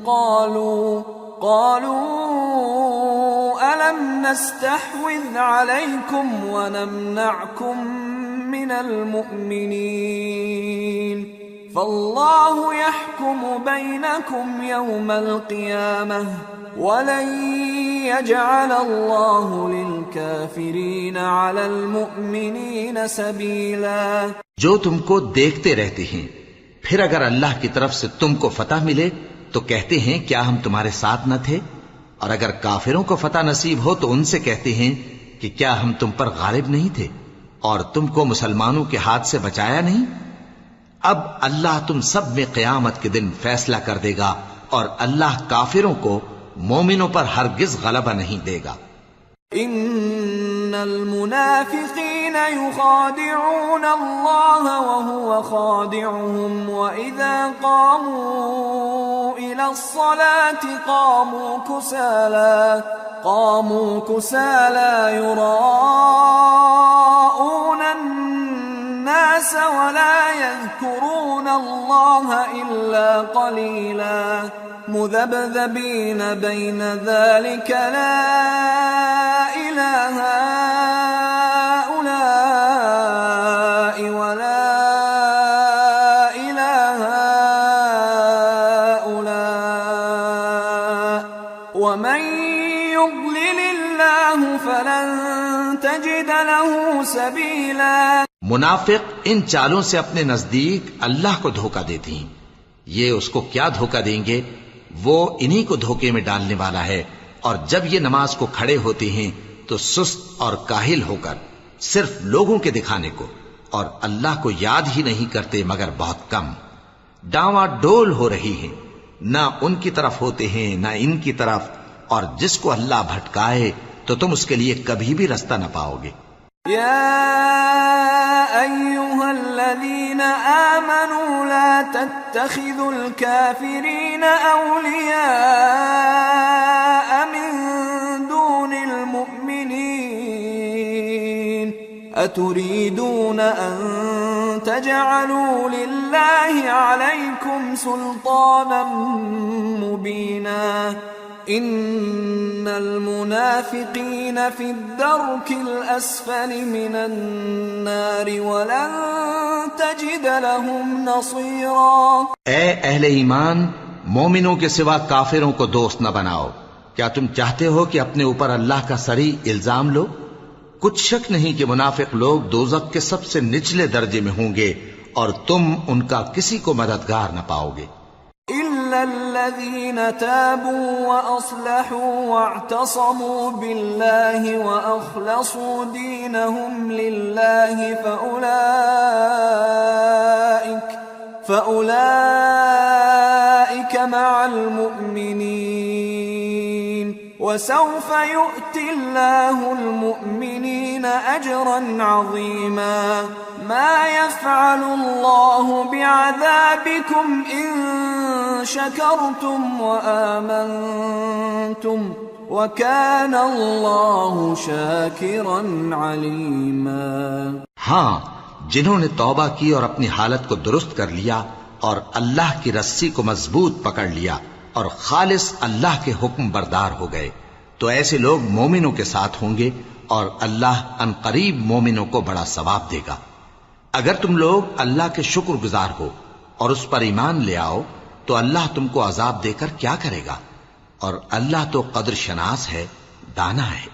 Speaker 1: قالوا ألم نستحوذ عليكم ونمنعكم من المؤمنين فالله يحكم بينكم يوم القيامة ولن يجعل الله للكافرين على المؤمنين سبيلا.
Speaker 2: جو تم کو دیکھتے رہتے ہیں، پھر اگر اللہ کی طرف سے تم کو فتح ملے تو کہتے ہیں کیا ہم تمہارے ساتھ نہ تھے، اور اگر کافروں کو فتح نصیب ہو تو ان سے کہتے ہیں کہ کیا ہم تم پر غالب نہیں تھے اور تم کو مسلمانوں کے ہاتھ سے بچایا نہیں. اب اللہ تم سب میں قیامت کے دن فیصلہ کر دے گا، اور اللہ کافروں کو مومنوں پر ہرگز غلبہ نہیں دے گا.
Speaker 1: ان المنافقین یخادعون اللہ وهو خادعهم واذا قاموا الى الصلاة قاموا كسالى يراءون الناس ولا يذكرون الله الا قليلا مذبذبين بين ذلك لا إله هؤلاء ولا إله هؤلاء ومن يضلل الله فلن تجد له سبيلا.
Speaker 2: منافق ان چالوں سے اپنے نزدیک اللہ کو دھوکہ دیتے ہیں. یہ اس کو کیا دھوکہ دیں گے؟ وہ انہی کو دھوکے میں ڈالنے والا ہے. اور جب یہ نماز کو کھڑے ہوتے ہیں تو سست اور کاہل ہو کر صرف لوگوں کے دکھانے کو اور اللہ کو یاد ہی نہیں کرتے مگر بہت کم. ڈاواں ڈول ہو رہی ہیں، نہ ان کی طرف ہوتے ہیں نہ ان کی طرف، اور جس کو اللہ بھٹکائے تو تم اس کے لیے کبھی بھی رستہ نہ پاؤ گے.
Speaker 1: يا أيها الذين آمنوا لا تتخذوا الكافرين أولياء من دون المؤمنين أتريدون أن تجعلوا لله عليكم سلطانا مبينا ان المنافقین فی الدرک الاسفل من النار ولن تجد لهم نصیرا.
Speaker 2: اے اہل ایمان، مومنوں کے سوا کافروں کو دوست نہ بناؤ. کیا تم چاہتے ہو کہ اپنے اوپر اللہ کا صریح الزام لو؟ کچھ شک نہیں کہ منافق لوگ دوزخ کے سب سے نچلے درجے میں ہوں گے اور تم ان کا کسی کو مددگار نہ پاؤ گے.
Speaker 1: إلا الذين تابوا وأصلحوا واعتصموا بالله وأخلصوا دينهم لله فأولئك مع المؤمنين وسوف يؤتي الله المؤمنين أجرا عظيما. ما يفعل الله بعذابكم إن شكرتم وآمنتم وكان الله شاكرا عليما.
Speaker 2: ہاں، جنہوں نے توبہ کی اور اپنی حالت کو درست کر لیا اور اللہ کی رسی کو مضبوط پکڑ لیا اور خالص اللہ کے حکم بردار ہو گئے تو ایسے لوگ مومنوں کے ساتھ ہوں گے اور اللہ ان قریب مومنوں کو بڑا ثواب دے گا. اگر تم لوگ اللہ کے شکر گزار ہو اور اس پر ایمان لے آؤ تو اللہ تم کو عذاب دے کر کیا کرے گا، اور اللہ تو قدر شناس ہے، دانا ہے.